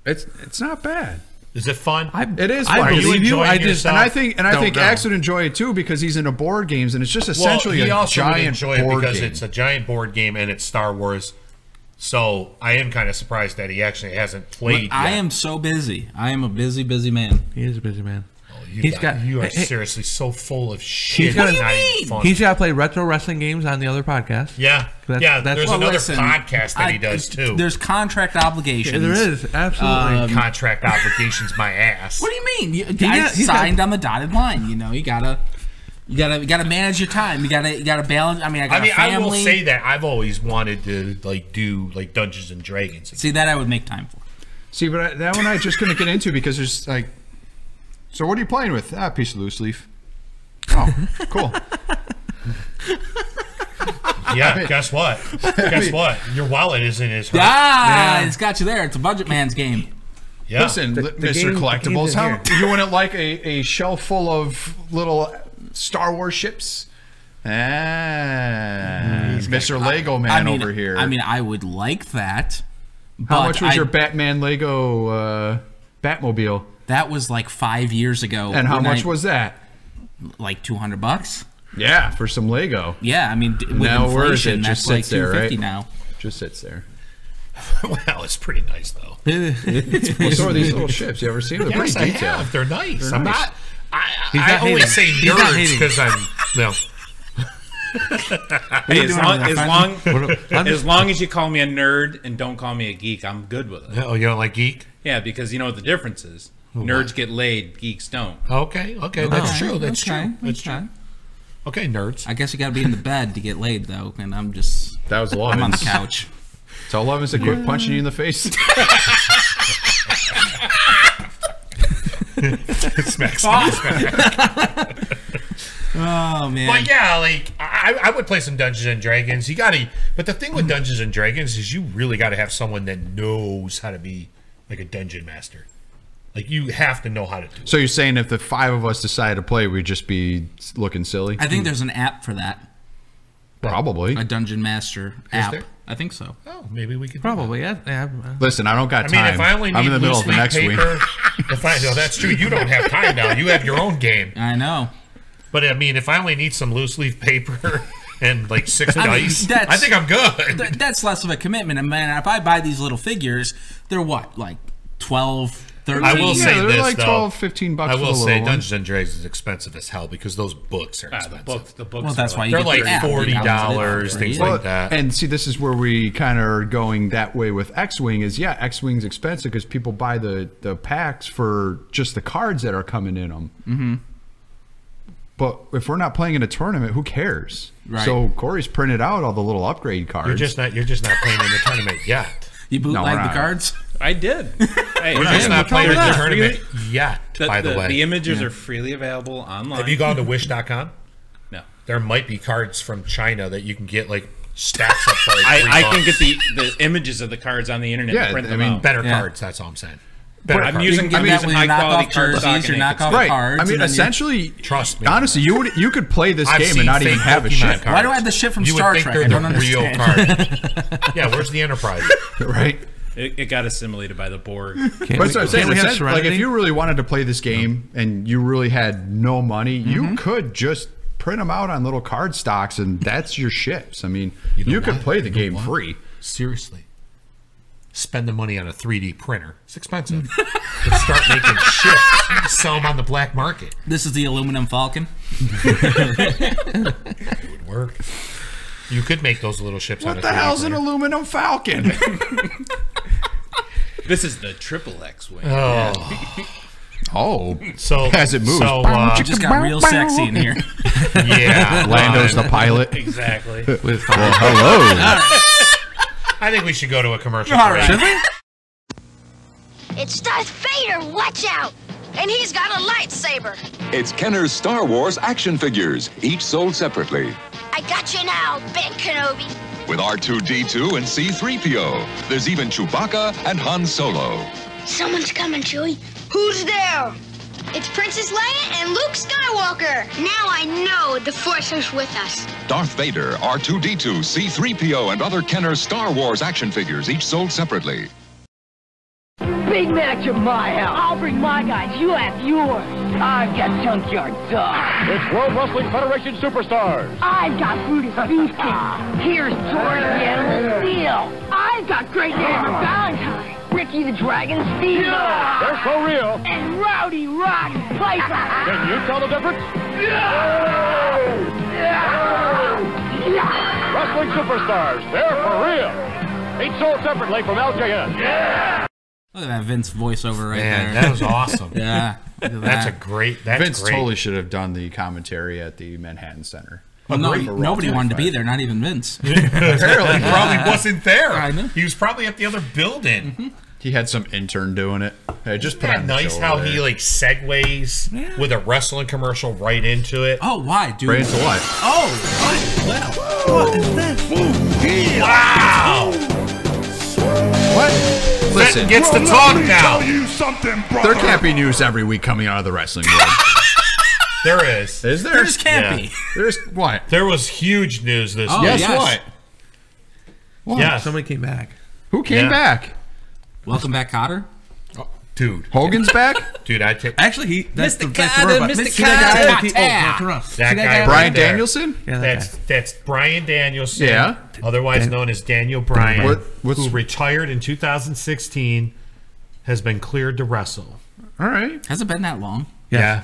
It's not bad. Is it fun? It is I fun. believe you. I just and I think don't know. Axe would enjoy it too because he's into board games and it's just essentially he a also would giant enjoy it board because game. it's a giant board game and it's Star Wars. So I am kind of surprised that he actually hasn't played. I yet. am so busy. I am a busy man. He is a busy man. You are seriously so full of shit. He's got It's not even fun. He's got to play retro wrestling games on the other podcast. Yeah, there's Well, another listen, podcast that he does too. There's contract obligations. Yeah, there is absolutely Contract obligations, my ass. What do you mean? I signed on the dotted line. You know, you gotta manage your time. You gotta balance. I mean, I got a family. I will say that I've always wanted to do Dungeons and Dragons. See, that I would make time for. See, but that one I just couldn't get into because there's like. So what are you playing with? A piece of loose leaf. Oh, cool. Yeah, guess what? Guess what? Your wallet isn't as hurt. It's got you there. It's a budget man's game. Yeah. Listen, Mr. Collectibles, how you wouldn't like a shelf full of little Star Wars ships? Mr. Lego Man over here. I mean, I would like that. How much was your Batman Lego Batmobile? That was like 5 years ago. And how much was that? Like $200. Yeah, for some Lego. Yeah, I mean, with now inflation, that's just like $250 right? now. Just sits there. Well, it's pretty nice though. Well, so are these little ships. You ever seen them? They're Yes, pretty I detailed. have. They're nice. They're I'm nice. not. I only say nerds because I'm no. Hey, as long as you call me a nerd and don't call me a geek, I'm good with it. Oh, you don't like geek? Yeah, because you know what the difference is. Nerds get laid, geeks don't. Okay, that's true. That's true. That's okay. true. Okay, nerds. I guess you got to be in the bed to get laid, though, and I'm just. That was I'm on the Lovin's. couch. So Lovin's a quick punching you in the face. Smack. Oh man. But yeah, like I would play some Dungeons and Dragons. You gotta, but the thing with Dungeons and Dragons is you really got to have someone that knows how to be like a dungeon master. Like you have to know how to do it. So you're saying if the 5 of us decided to play, we'd just be looking silly? I think there's an app for that. Probably. A Dungeon Master app. there? I think so. Oh, maybe we could Probably, yeah. Listen, I don't got I mean, time. if I only need I'm in the middle of the loose next leaf week. paper, no, that's true. You don't have time now. You have your own game. I know. But I mean, if I only need some loose leaf paper and like 6 I mean, dice, that's- I think I'm good. That's less of a commitment. And man, if I buy these little figures, they're what, like 12, 13? I will say they're this like though. 12, 15 bucks I for will the say little one. Dungeons and Dragons is expensive as hell because those books are expensive. The books. Well, that's why you They're get like the app. $40, things like that. And see, this is where we kind of are going that way with X-Wing is, yeah, X-Wing's expensive because people buy the packs for just the cards that are coming in them. Mm-hmm. But if we're not playing in a tournament, who cares? Right. So Corey's printed out all the little upgrade cards. You're just not playing in the tournament yet. You bootleg we're the not. cards? I did. Hey, You're just not playing in the tournament yet, by the way. The images are freely available online. Have you gone to wish.com? No. There might be cards from China that you can get like stacks up for like I $3. can get the images of the cards on the internet and print them out. better cards, that's all I'm saying. Better I'm cards. using high quality card stock. Your knockoff right. cards. I mean, and then essentially, trust me. honestly, you could play this I've game seen and not even fake have a Pokemon ship. cards. Why do I have the shit from You would Star think Trek? they're I don't the real understand. cards. Yeah, where's the Enterprise? Right. It got assimilated by the Borg. But that's what I'm saying. Like, if you really wanted to play this game and you really had no money, you could just print them out on little card stocks, and that's your ships. I mean, you could play the game free. Seriously. Spend the money on a 3D printer. It's expensive. Let's start making ships. Sell them on the black market. This is the aluminum Falcon. It would work. You could make those little ships out What of the 3D hell's an printer. aluminum falcon? This is the triple X-Wing. Oh, so as it moves, So, You just got real sexy in here. yeah, Lando's the pilot. Exactly. With Hello. I think we should go to a commercial. All right. break. It's Darth Vader, watch out! And he's got a lightsaber. It's Kenner's Star Wars action figures, each sold separately. I got you now, Ben Kenobi. With R2-D2 and C-3PO. There's even Chewbacca and Han Solo. Someone's coming, Chewie. Who's there? It's Princess Leia and Luke Skywalker. Now I know the Force is with us. Darth Vader, R2-D2, C-3PO, and other Kenner Star Wars action figures, each sold separately. Big match at my house. I'll bring my guys. You have yours. I've got Junkyard Dog. It's World Wrestling Federation Superstars. I've got Brutus Beefcake. Here's Taurus the Animal Steel. I've got Great Hammer Valentine. Ricky the Dragon Steel. Yeah, they're so real. And Rowdy Roddy Piper. Can you tell the difference? Wrestling Superstars, they're for real. Each sold separately from LJN. Yeah! Look at that Vince voiceover right Man, there. that was awesome. Yeah. That's a great. That's Vince great. totally should have done the commentary at the Manhattan Center. Well, nobody wanted to be there, not even Vince. Apparently, he probably wasn't there. I know. He was probably at the other building. He had some intern doing it. Hey, just put Isn't on that the nice show how over he there. like segues with a wrestling commercial right into it? Oh, why, dude? Right into what? What is this? Wow! What? Listen, Fenton gets to talk now. There can't be news every week coming out of the wrestling world. There is. Is there? There just can't be. There's what? There was huge news this Oh, week. yes. What? Yes. Somebody came back. Who came Yeah. back? Welcome back, Cotter. Dude. Hogan's back? Dude, I take Actually, that's Mr. that's Carter, the robot. Mr. See that Carter. guy? Oh, Russ. That See guy right Bryan there. Danielson? Yeah, that That's Bryan Danielson. Yeah. Otherwise known as Daniel Bryan, What's- who retired in 2016, has been cleared to wrestle. All right. Has it been that long? Yeah.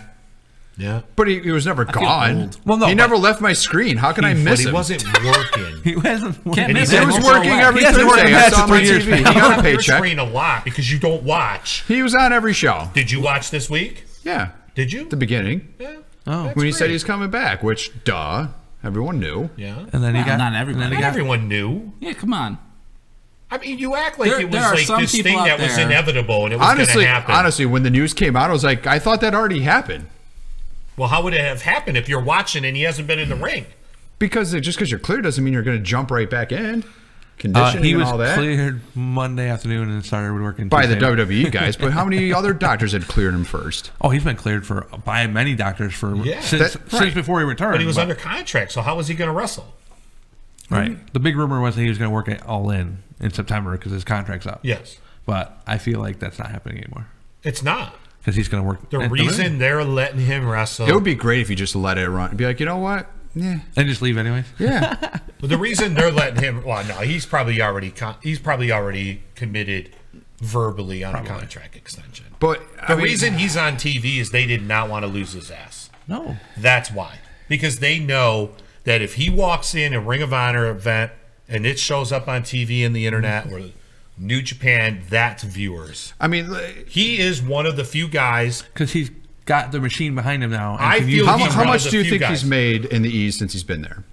But he was never feel gone. old. Well, no, he but- never left my screen. How can I miss But him? he wasn't working. He wasn't. Can't And miss he it. He was It's working so every He hasn't worked Thursday. in I that saw him on 3 years, TV. man. He got a on your paycheck. screen a lot because you don't watch. He was on every show. Did you watch this week? Yeah. Did you? The beginning. Yeah. Oh, When he great. said he's coming back, which, duh, everyone knew. Yeah. and then he Well, got not everybody. and then he Not got- everyone knew. Yeah, come on. I mean, you act like There- it was there are like some this people thing out that was there- inevitable and it was going to happen. Honestly, when the news came out, I was like, I thought that already happened. Well, how would it have happened if you're watching and he hasn't been in the ring? Because just because you're clear doesn't mean you're going to jump right back in. Conditioning he and was all that. cleared Monday afternoon and started working By the Tuesday. WWE guys, but how many other doctors had cleared him first? Oh, he's been cleared by many doctors for Yeah. since right. before he returned. But he was under contract, so how was he going to wrestle? Right. The big rumor was that he was going to work it all in September because his contract's up. Yes. But I feel like that's not happening anymore It's not. because he's going to work. The at reason ring they're letting him wrestle. It would be great if you just let it run. Be like, you know what? Yeah. and just leave anyways. Yeah. Well, the reason they're letting him. Well, no, he's probably already committed verbally on a contract extension. But The reason he's on TV is they did not want to lose his ass. No. That's why. Because they know that if he walks in a Ring of Honor event and it shows up on TV and the internet or New Japan, that's viewers. I mean, he is one of the few guys. Because he's got the machine behind him now. and I can feel use how, he's how one much of do the you few think guys. he's made in the East since he's been there?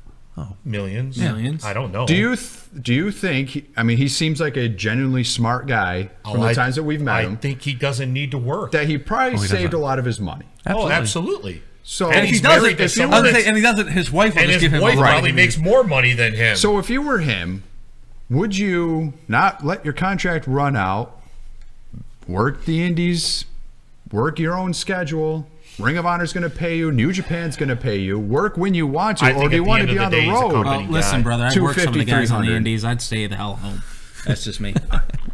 Millions. Millions. I don't know. Do you think? I mean, he seems like a genuinely smart guy from the times that we've met him. I think he doesn't need to work. That he probably he saved doesn't. a lot of his money. Oh, absolutely. So And if he he's does married it, to if he someone doesn't, that's- and he doesn't, his wife will and just his give him wife a probably makes more money than him. So if you were him, would you not let your contract run out, work the indies, work your own schedule? Ring of Honor's going to pay you. New Japan's going to pay you. Work when you want to, I or think do you at the want to end be of on the the day, he's a road? company Well, listen, brother, I've worked some of the guys on the 250, indies. I'd stay the hell home. That's just me.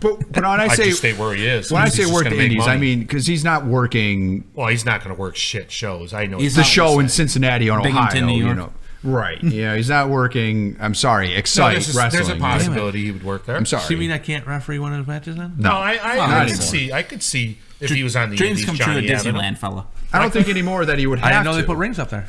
But when I I'd say just stay where he is. when I He's say just work gonna the make indies, I money. mean because he's not working Well, he's not going to work shit shows. I know the show in Cincinnati or Binghamton, Ohio. New You York. know, right? Yeah, he's not working. I'm sorry, Excite Wrestling. There's a possibility he would work there. I'm sorry. So you mean I can't referee one of his matches then? No, Not I could anymore. see. I could see if he was on the Dreams indies, come true Johnny at Avenue. Disneyland, fella. I don't think anymore that he would have I didn't know to. they put rings up there.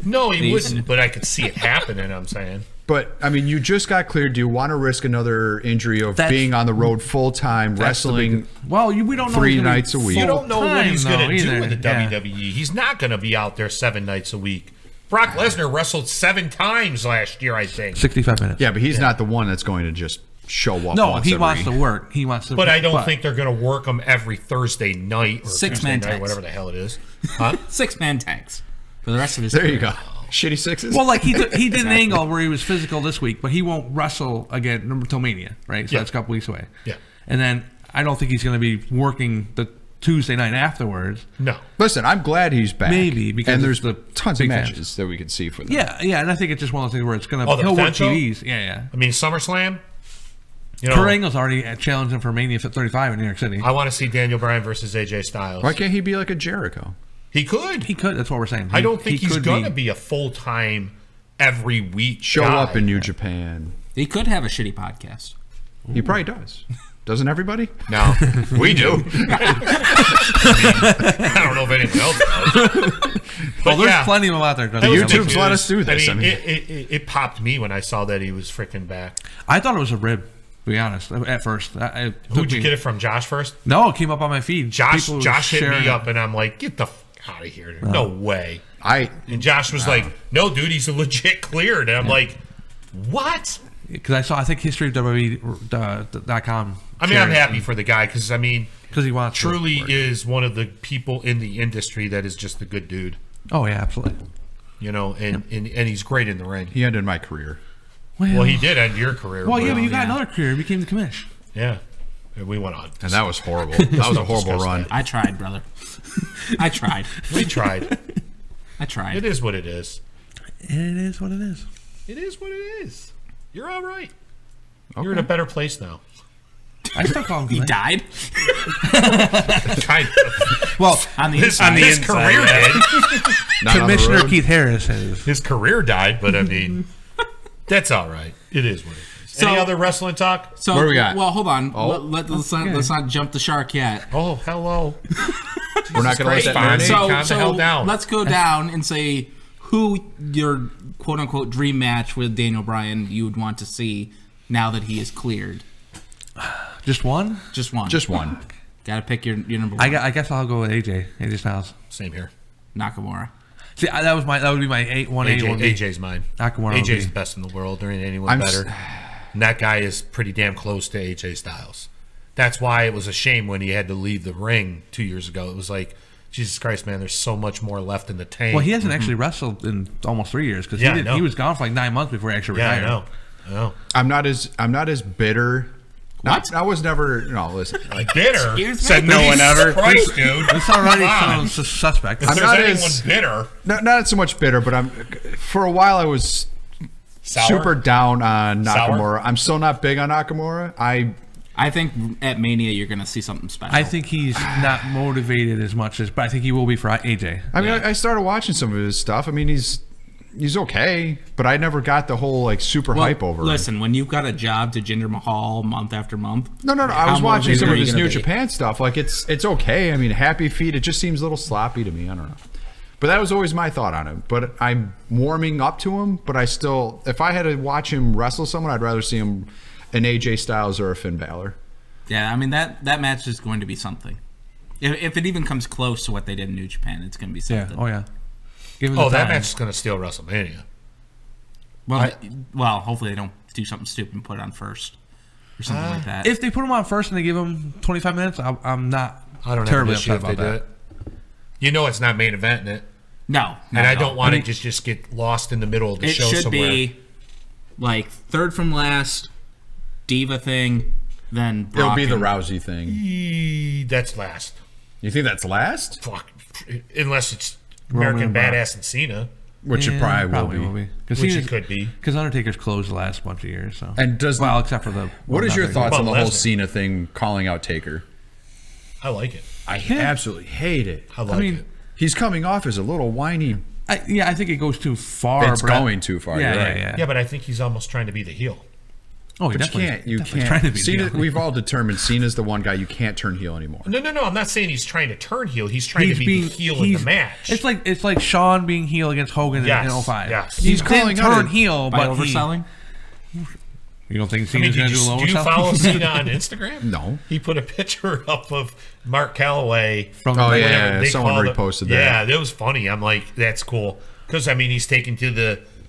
No, he These- wouldn't. But I could see it happening. I'm saying. But I mean, you just got cleared. Do you want to risk another injury of That's- being on the road full time, That's the wrestling? big- well, we don't know 3 he's gonna be nights a week. You don't know what he's going to do either. with the Yeah. WWE. He's not going to be out there 7 nights a week. Brock Lesnar wrestled 7 times last year, I think. 65 minutes. Yeah, but he's not the one that's going to just show up. No, once he every- wants to work. He wants to. But I don't think they're going to work him every Thursday night or Six-man Tuesday night, tags. whatever the hell it is. Huh? 6-man tags for the rest of his There you career. go. Shitty sixes. Well, like he did an angle where he was physical this week, but he won't wrestle again until Mania, right? So Yeah. that's a couple weeks away. Yeah. And then I don't think he's going to be working the Tuesday night afterwards. No. Listen, I'm glad he's back. Maybe, because and it's there's the tons of big matches fans. that we could see for them. Yeah, and I think it's just one of those things where it's going to Oh, the he'll work potential? TVs. Yeah. I mean, SummerSlam. You know, Kurt Angle's already challenged him for Mania 35 in New York City. I want to see Daniel Bryan versus AJ Styles. Why can't he be like a Jericho? He could. He could. That's what we're saying. I don't think he he's could going to be a full-time every week Show guy. up in New Japan. He could have a shitty podcast. He probably does. Doesn't everybody? No, we do. I don't know if anything else does. Well, there's plenty of them out there. The YouTubes let us do this. I mean, it popped me when I saw that he was freaking back. I thought it was a rib, to be honest, at first. Who'd you get it from, Josh first? No, it came up on my feed. Josh People were hit sharing me it. up, and I'm like, get the out of here. No way. And Josh was Wow. like, no, dude, he's a legit cleared. And I'm like, what? Because I think historyofWWE.com I mean, I'm happy for the guy because he wants truly is one of the people in the industry that is just a good dude. Oh yeah, absolutely. And he's great in the ring. He ended my career. Well, he did end your career. Well, yeah, but you got another career. You became the commish. Yeah. And we went on. And that was horrible. That was a horrible run. I tried, brother. I tried. We tried. I tried. It is what it is. It is what it is. It is what it is. You're all right. Okay. You're in a better place now. I still call him He died? Kind of. Well, on the inside. His career did. Commissioner Keith Harris has. His career died, but I mean, that's all right. It is what it is. So- Any other wrestling talk? So, What do we got? Well, hold on. Oh. Let's not jump the shark yet. Oh, hello. We're not going to let that marinate. Calm the hell down. Let's go down and say who your quote-unquote dream match with Daniel Bryan you would want to see now that he is cleared. Just one? Just one. Just one. Got to pick your number one. I guess I'll go with AJ Styles. Same here. Nakamura. See, that would be my 1A. AJ's mine. Nakamura. AJ's the best in the world. There ain't anyone better. And that guy is pretty damn close to AJ Styles. That's why it was a shame when he had to leave the ring 2 years ago. It was like, Jesus Christ, man, there's so much more left in the tank. Well, he hasn't actually wrestled in almost 3 years because he was gone for like 9 months before he actually retired. I know. I'm not as bitter. What? I was never. No, listen. Bitter? Said no one ever. Christ, dude. It's already sounds suspect. If I'm there's not anyone as bitter. not so much bitter, but for a while I was super down on Nakamura. I'm still not big on Nakamura. I think at Mania you're going to see something special. I think he's not motivated as much but I think he will be for AJ. I mean, I started watching some of his stuff. I mean, he's okay, but I never got the whole like super hype over him. Listen, when you've got a job to Jinder Mahal month after month. No. I was watching some of his New Japan stuff. Like it's okay. I mean, Happy Feet. It just seems a little sloppy to me. I don't know. But that was always my thought on him. But I'm warming up to him. But I still, if I had to watch him wrestle someone, I'd rather see him an AJ Styles or a Finn Balor. Yeah, I mean that match is going to be something. If it even comes close to what they did in New Japan, it's going to be something. Yeah. Oh yeah. That match is going to steal WrestleMania. Well, hopefully they don't do something stupid and put it on first or something like that. If they put him on first and they give him 25 minutes, I'm not terribly have an upset about that. You know it's not main event in it. No. And I don't want to just get lost in the middle of the show somewhere. It should be like third from last, Diva thing, then Brock. It'll be the Rousey thing. That's last. You think that's last? Fuck. Unless it's American Badass and Cena. Which it probably will be. Which it could be. Because Undertaker's closed the last bunch of years. So. And except for the... What is your thoughts on the whole Cena thing calling out Taker? I like it. I absolutely hate it. I like it. He's coming off as a little whiny... I think it goes too far. It's going too far. Yeah, but I think he's almost trying to be the heel. Oh, but you can't. Cena, we've all determined Cena's the one guy you can't turn heel anymore. No. I'm not saying he's trying to turn heel. He's trying to be the heel in the match. It's like Shawn being heel against Hogan in 05. Yes. He's calling turn heel, by but overselling. You don't think Cena's going to do a lower Do you follow Cena on Instagram? No. He put a picture up of Mark Calloway. Someone reposted that. Yeah, that was funny. I'm like, that's cool. Because, I mean, he's taken to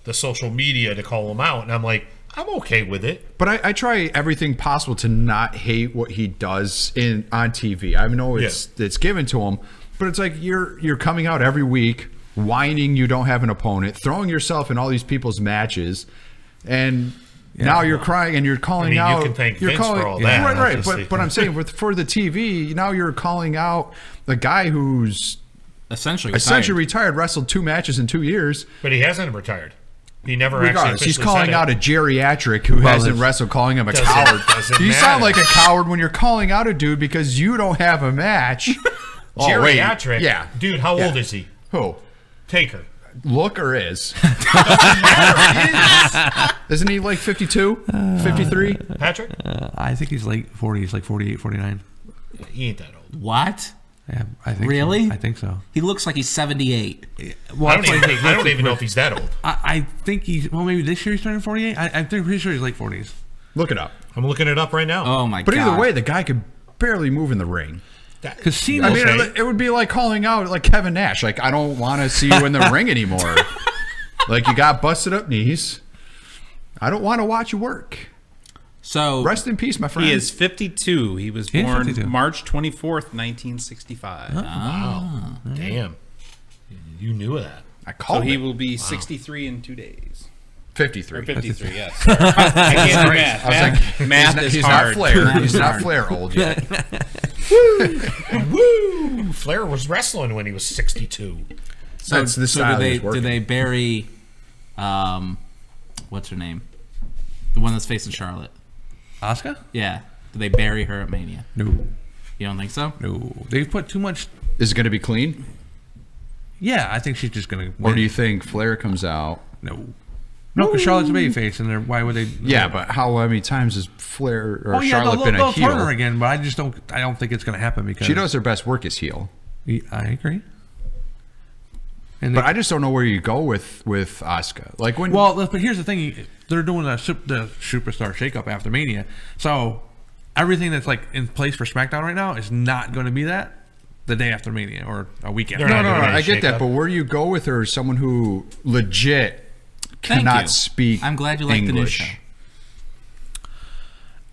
the social media to call him out. And I'm like, I'm okay with it. But I try everything possible to not hate what he does on TV. I know it's given to him, but it's like you're coming out every week, whining you don't have an opponent, throwing yourself in all these people's matches, and now you're crying and you're calling out. You can thank Vince for all that. Right. But I'm saying for the TV, now you're calling out the guy who's essentially retired, wrestled 2 matches in 2 years. But he hasn't retired. He never Regardless, actually he's calling out a geriatric who hasn't wrestled, calling him a coward. You sound like a coward when you're calling out a dude because you don't have a match. Geriatric? Yeah. Dude, how old is he? Who? Taker. Look or is? Isn't he like 52? 53? Patrick? I think he's late 40s, like 48, 49. He ain't that old. What? Yeah, I think really? So. I think so. He looks like he's 78. Well, I don't even know if he's that old. I think he's, maybe this year he's turning 48. I'm pretty sure he's late 40s. Look it up. I'm looking it up right now. Oh my god! But either way, the guy could barely move in the ring. Because it would be like calling out like Kevin Nash. Like, I don't want to see you in the ring anymore. Like, you got busted up knees. I don't want to watch you work. So rest in peace, my friend. He is 52. He was born March 24th, 1965. Wow. Damn. You knew that. I called So he it. will be 63 in 2 days. 53. Or 53, yes. I can't do math. I was like, math is he's hard. Not Flair. He's not Flair old yet. Woo! Flair was wrestling when he was 62. So, That's the style he's do working. they bury, what's her name? The one that's facing Charlotte. Asuka? Yeah. Do they bury her at Mania? No. You don't think so? No. They've put too much. Is it going to be clean? Yeah, I think she's just going to. Or do you think Flair comes out? No. No, because Charlotte's a babyface, and why would they? Yeah, but how many times has Flair or Charlotte they'll been a heel? turn her again, but I just don't. I don't think it's going to happen because She does her best work as heel. I agree. But I just don't know where you go with Asuka. Like when. Well, but here's the thing: they're doing the superstar shakeup after Mania, so everything that's like in place for SmackDown right now is not going to be that the day after Mania or a weekend. No, I get that, but where do you go with her? Someone who legit cannot speak. I'm glad you like the new show.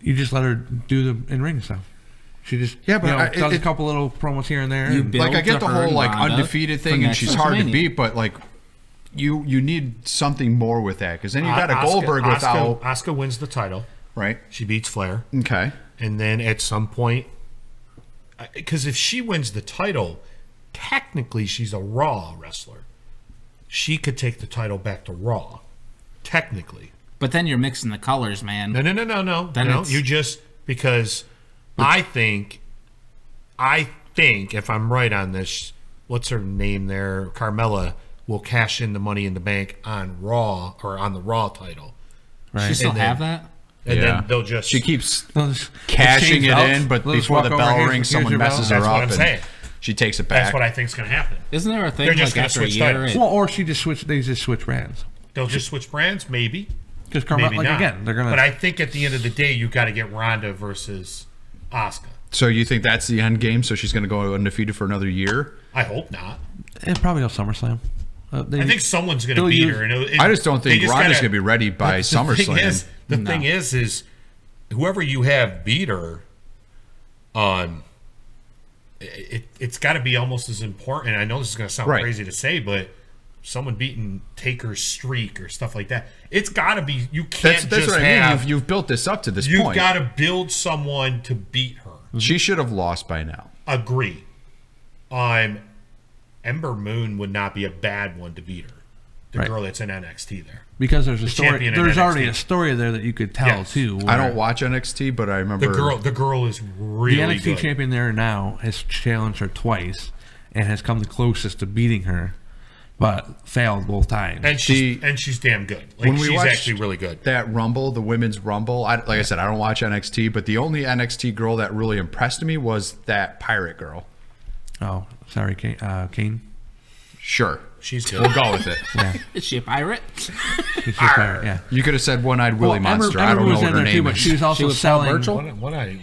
You just let her do the in-ring stuff. She just does a couple little promos here and there. Like I get the whole like undefeated thing, and she's hard to beat, but like you need something more with that because then you got a Goldberg without. Asuka wins the title, right? She beats Flair. Okay, and then at some point, because if she wins the title, technically she's a Raw wrestler. She could take the title back to Raw, technically. But then you're mixing the colors, man. No. You just because I think if I'm right on this, what's her name there? Carmella will cash in the Money in the Bank on Raw or on the Raw title. Right. She still have that? And then they'll just she keeps cashing it in, but before the bell rings, someone messes her up. That's what I'm saying. She takes it back. That's what I think is going to happen. Isn't there a thing They're just like after a year? Well, or she just switch. They just switch brands. They'll just switch brands, maybe. Because maybe like not. again, they're gonna. But I think at the end of the day, you got to get Ronda versus Asuka. So you think that's the end game? So she's going to go undefeated for another year? I hope not. Probably on SummerSlam. I think someone's going to beat her. And I just don't think Ronda's going to be ready by SummerSlam. The thing is whoever you have beat her on. It's got to be almost as important. I know this is going to sound crazy to say, but someone beating Taker's streak or stuff like that, it's got to be. You can't that's just what have. I mean. You've built this up to this point. You've got to build someone to beat her. She should have lost by now. Agree. Ember Moon would not be a bad one to beat her. The girl that's in NXT there. Because there's a story. There's already a story there that you could tell too. I don't watch NXT, but I remember the girl is really the NXT champion there now has challenged her twice and has come the closest to beating her, but failed both times. And she's damn good. Like she's actually really good. That Rumble, the women's Rumble. Like I said, I don't watch NXT, but the only NXT girl that really impressed me was that pirate girl. Oh, sorry, Kane. Sure. She's good. We'll go with it. Yeah. Is she a pirate? She's a pirate, yeah. You could have said One-Eyed Willie Monster. I don't know what her name is. She was also selling. One-Eyed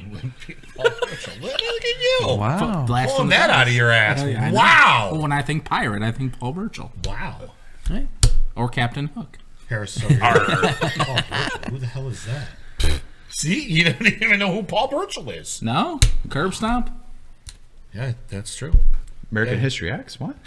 Paul Burchill. Look at you. Wow. Pulling that out of your ass. Wow. When I think pirate, I think Paul Burchill. Wow. Right. Or Captain Hook. Harris. Paul Burchill. Who the hell is that? See? You don't even know who Paul Burchill is. No? Curb Stomp? Yeah, that's true. American History X? What?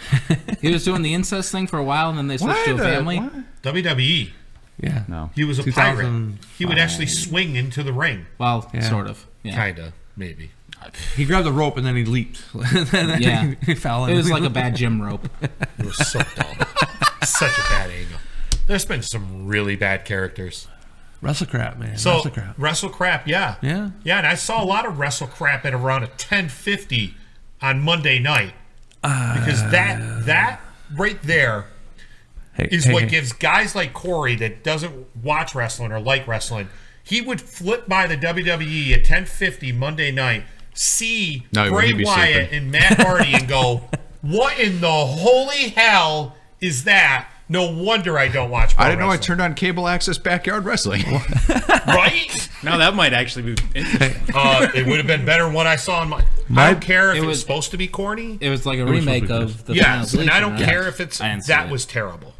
He was doing the incest thing for a while, and then they switched to a family. WWE. Yeah. No. He was a pirate. He would actually swing into the ring. Well, sort of. Yeah. Kinda, maybe. He grabbed the rope and then he leaped. Yeah. He fell in. It was like a bad gym rope. It was so dumb. Such a bad angle. There's been some really bad characters. WrestleCrap, man. So WrestleCrap. WrestleCrap, yeah. Yeah. Yeah, and I saw a lot of WrestleCrap at around a 10:50 on Monday night. Because that right there is what gives guys like Corey that doesn't watch wrestling or like wrestling, he would flip by the WWE at 10:50 Monday night, see Bray Wyatt and Matt Hardy and go, what in the holy hell is that? No wonder I don't watch pro I didn't know I wrestling. turned on cable access backyard wrestling. Right? Now that might actually be interesting. It would have been better than what I saw on my. I don't care if it was supposed to be corny. It was like a remake of the Yes, Final and I don't Bleacher, care if it's that was terrible.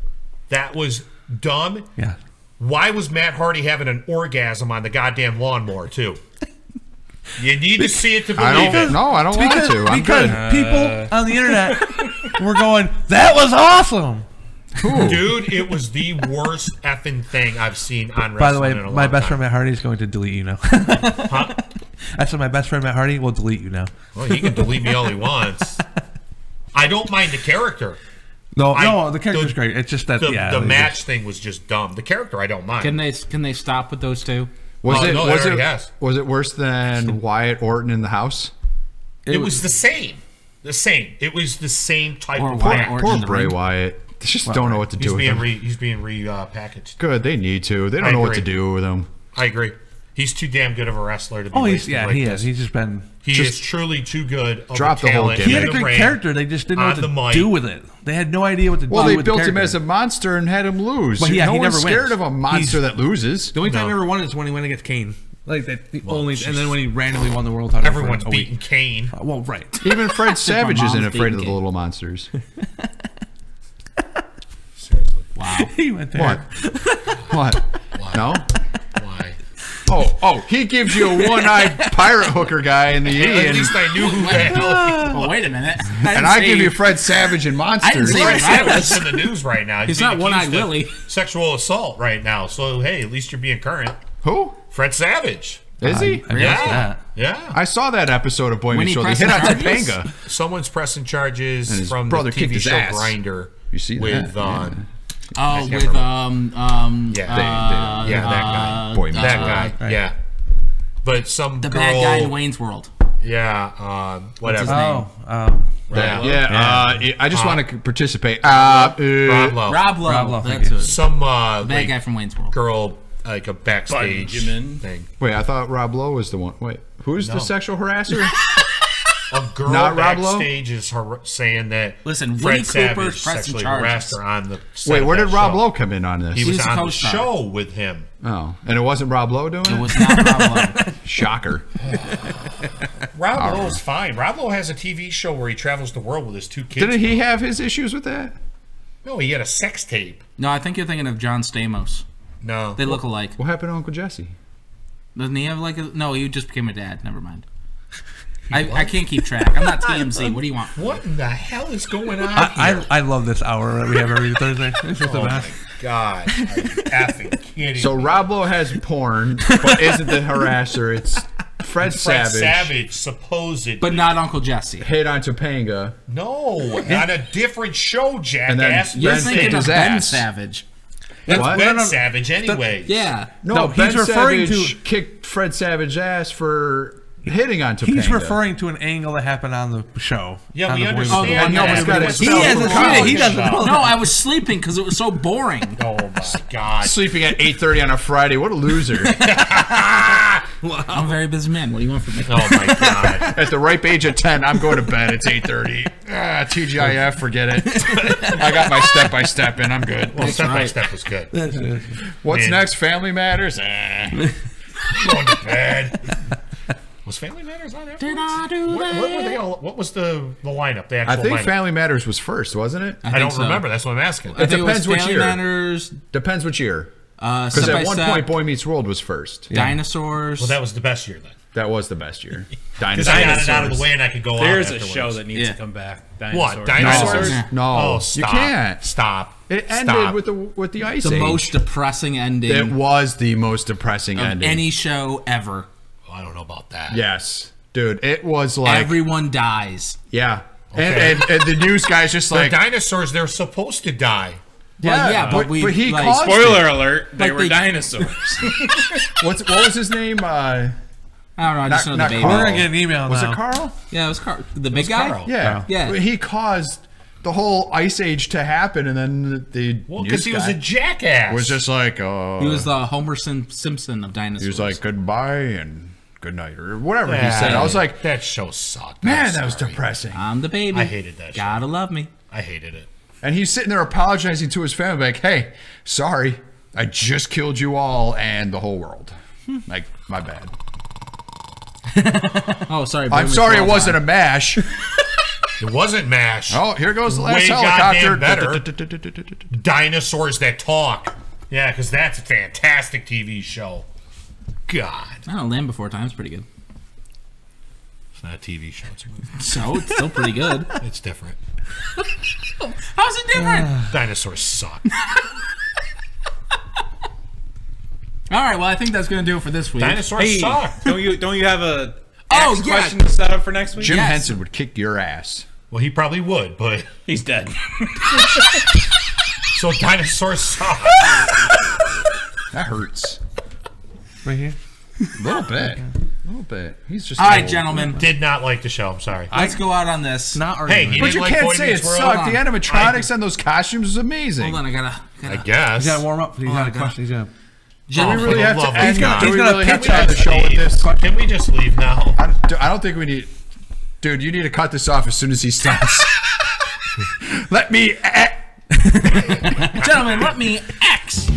That was dumb. Yeah. Why was Matt Hardy having an orgasm on the goddamn lawnmower too? You need to see it to believe it. No, I don't want to. I'm because good. people on the internet were going, "That was awesome." Dude, it was the worst effing thing I've seen on wrestling. By the way, in a long my best time. friend Matt Hardy is going to delete you now. Huh? I said my best friend Matt Hardy will delete you now. Well, he can delete me all he wants. I don't mind the character. No, the character's great. It's just that the match thing was just dumb. The character I don't mind. Can they stop with those two? Was Was it worse than Wyatt Orton in the house? It was the same. It was the same type of Poor match. Bray Wyatt. They just don't know what to do with him. He's being repackaged. Good, they need to. They don't know what to do with him. I agree. He's too damn good of a wrestler to be. He like is. He's just been. He is truly too good. Of Drop a the whole talent gimmick. He had a in the great ring, character. They just didn't know on what the to mic. do with it. They had no idea what to do. Well, they with built the him character. as a monster and had him lose. But yeah, no he one's never scared wins. of a monster He's- that loses. The only time he ever won is when he went against Kane. Like that, and then when he randomly won the world title. Everyone's for a week. beating Kane. Well, right. Even Fred Savage My isn't mom's afraid of the beating little monsters. Wow. He went there. What? No? Why? Oh, he gives you a one-eyed pirate hooker guy in the E, At and, least I knew who the hell. Oh, wait a minute. and I give you Fred Savage and I didn't monsters. say Fred that. Savage is in the news right now. He's being not One-Eyed accused of Willie. Sexual assault right now. So hey, at least you're being current. Who? Fred Savage. Is he? I missed that. Yeah. I saw that episode of Boy When Meets he World. He pressed hit on the charges? Topanga. Someone's pressing charges And his from brother the kicked TV his show ass. Grinder. You see with that? Oh, can't with remember. that guy. Boy Meets That World. guy. Right. Yeah. But some the girl, bad guy in Wayne's World. Yeah. Whatever. Oh, Yeah. I just want to participate. Rob Lowe. Rob Lowe. Rob Lowe, That's thank you. it. Some The bad like, guy from Wayne's World. girl, like a backstage Benjamin. thing. Wait, I thought Rob Lowe was the one. Wait, who's No. the sexual harasser? A girl Not Rob Lowe? backstage is saying that Listen, Fred Woody Savage Cooper's pressing sexually charges. harassed her on the set Wait, of where that did Rob show. Lowe come in on this? He was was a on the co-star. show with him. Oh, and it wasn't Rob Lowe doing It it? was not Rob Lowe. Shocker. Rob Lowe's fine. Rob Lowe has a TV show where he travels the world with his two kids. Didn't he have his issues with that? No, he had a sex tape. No, I think you're thinking of John Stamos. No. They look alike. What happened to Uncle Jesse? Doesn't he have like a... No, he just became a dad. Never mind. I can't keep track. I'm not TMZ. What do you want? What in the hell is going on here? I love this hour that we have every Thursday. It's just the Oh best. my God. Are you effing kidding So me? Rob Lowe has porn, but isn't the harasser. It's Fred Fred Savage. Savage, supposedly. But not Uncle Jesse. Hit on Topanga. No, on a different show, jackass. You're Ben thinking kicked of his Ben ass. Savage. That's What? Ben No. Savage anyway. Yeah. No, he's Ben referring Savage to- kicked Fred Savage's ass for hitting on Topanga. He's referring to an angle that happened on the show. Yeah, on we the Boy Meets understand World. one No, that it's got everybody it was- He spelled hasn't wrong. seen it. He doesn't know. No, I was sleeping because it was so boring. Oh my God. Sleeping at 8:30 on a Friday. What a loser. I'm a very busy man. What do you want from me? Oh my God. At the ripe age of 10, I'm going to bed. It's 8:30. TGIF, forget it. I got my step-by-step in. I'm good. Well, step by step was good. What's Man. next? Family Matters? Going to bed. Was Family Matters on Did I do what were they all? What was the lineup? The I actual think lineup? Family Matters was first, wasn't it? I don't think so. remember. That's what I'm asking. I think it was depends which Family year. Matters, Depends which year. Because Step by at one Step, point, Boy Meets World was first. Dinosaurs. Well, that was the best year then. That was the best year. Because I got it out of the way and I could go There's on a afterwards. show that needs Yeah. to come back. What? Dinosaurs. Dinosaurs? No, Oh, you stop. can't. Stop. It ended Stop. with the Ice the Age. most depressing ending It was the most depressing of ending. any show ever. Oh, I don't know about that. Yes, dude. It was like Everyone dies. yeah, Okay. and the news guy's just The like dinosaurs, they're supposed to die. Well, yeah, but we he like, caused Spoiler alert, they Like were they- dinosaurs. what was his name? I don't know. I just know the not baby. Carl. We're gonna get an email Was now. it Carl? Yeah, it was the big guy. Carl. Yeah, Yeah. He caused the whole Ice Age to happen, and then the Well, news because he was guy a jackass. was just like, He was the Homer Simpson of dinosaurs. he was like goodbye and good night or whatever he Yeah. said. I was like, that show sucked. man, I'm that was sorry. depressing. I'm the baby. I hated that show. Gotta love me. I hated it. And he's sitting there apologizing to his family, like, hey, sorry, I just killed you all and the whole world. Like, my bad. Oh, sorry. I'm sorry it wasn't a mash. It wasn't MASH. Oh, here goes the last Way helicopter. goddamn better. Dinosaurs that talk. Yeah, because that's a fantastic TV show. God. I don't know, Land Before Time's pretty good. It's not a TV show. It's a movie. So, it's still pretty good. It's different. How's it different? Dinosaurs suck. All right, well, I think that's going to do it for this week. Dinosaurs suck. Don't you have a Oh, X yeah. question to set up for next week? Jim Henson would kick your ass. Well, he probably would, but He's dead. so dinosaurs suck. That hurts. Right here. A little bit. A little bit. He's just All right, old. gentlemen. Did not like the show. I'm sorry. Let's go out on this. Not Hey, arguing. you But didn't you like can't Boy say it Meets World? sucked. The animatronics and those costumes was amazing. Hold on, I gotta I guess. He's got to warm up. He's Oh, got I a got- question. He's got. Do we for really the have to love of end? God. Do we He's gonna really have pitch to end the us. show with this? Can we just leave now? I don't think we need. Dude, you need to cut this off as soon as he starts. Let me. Gentlemen, let me X.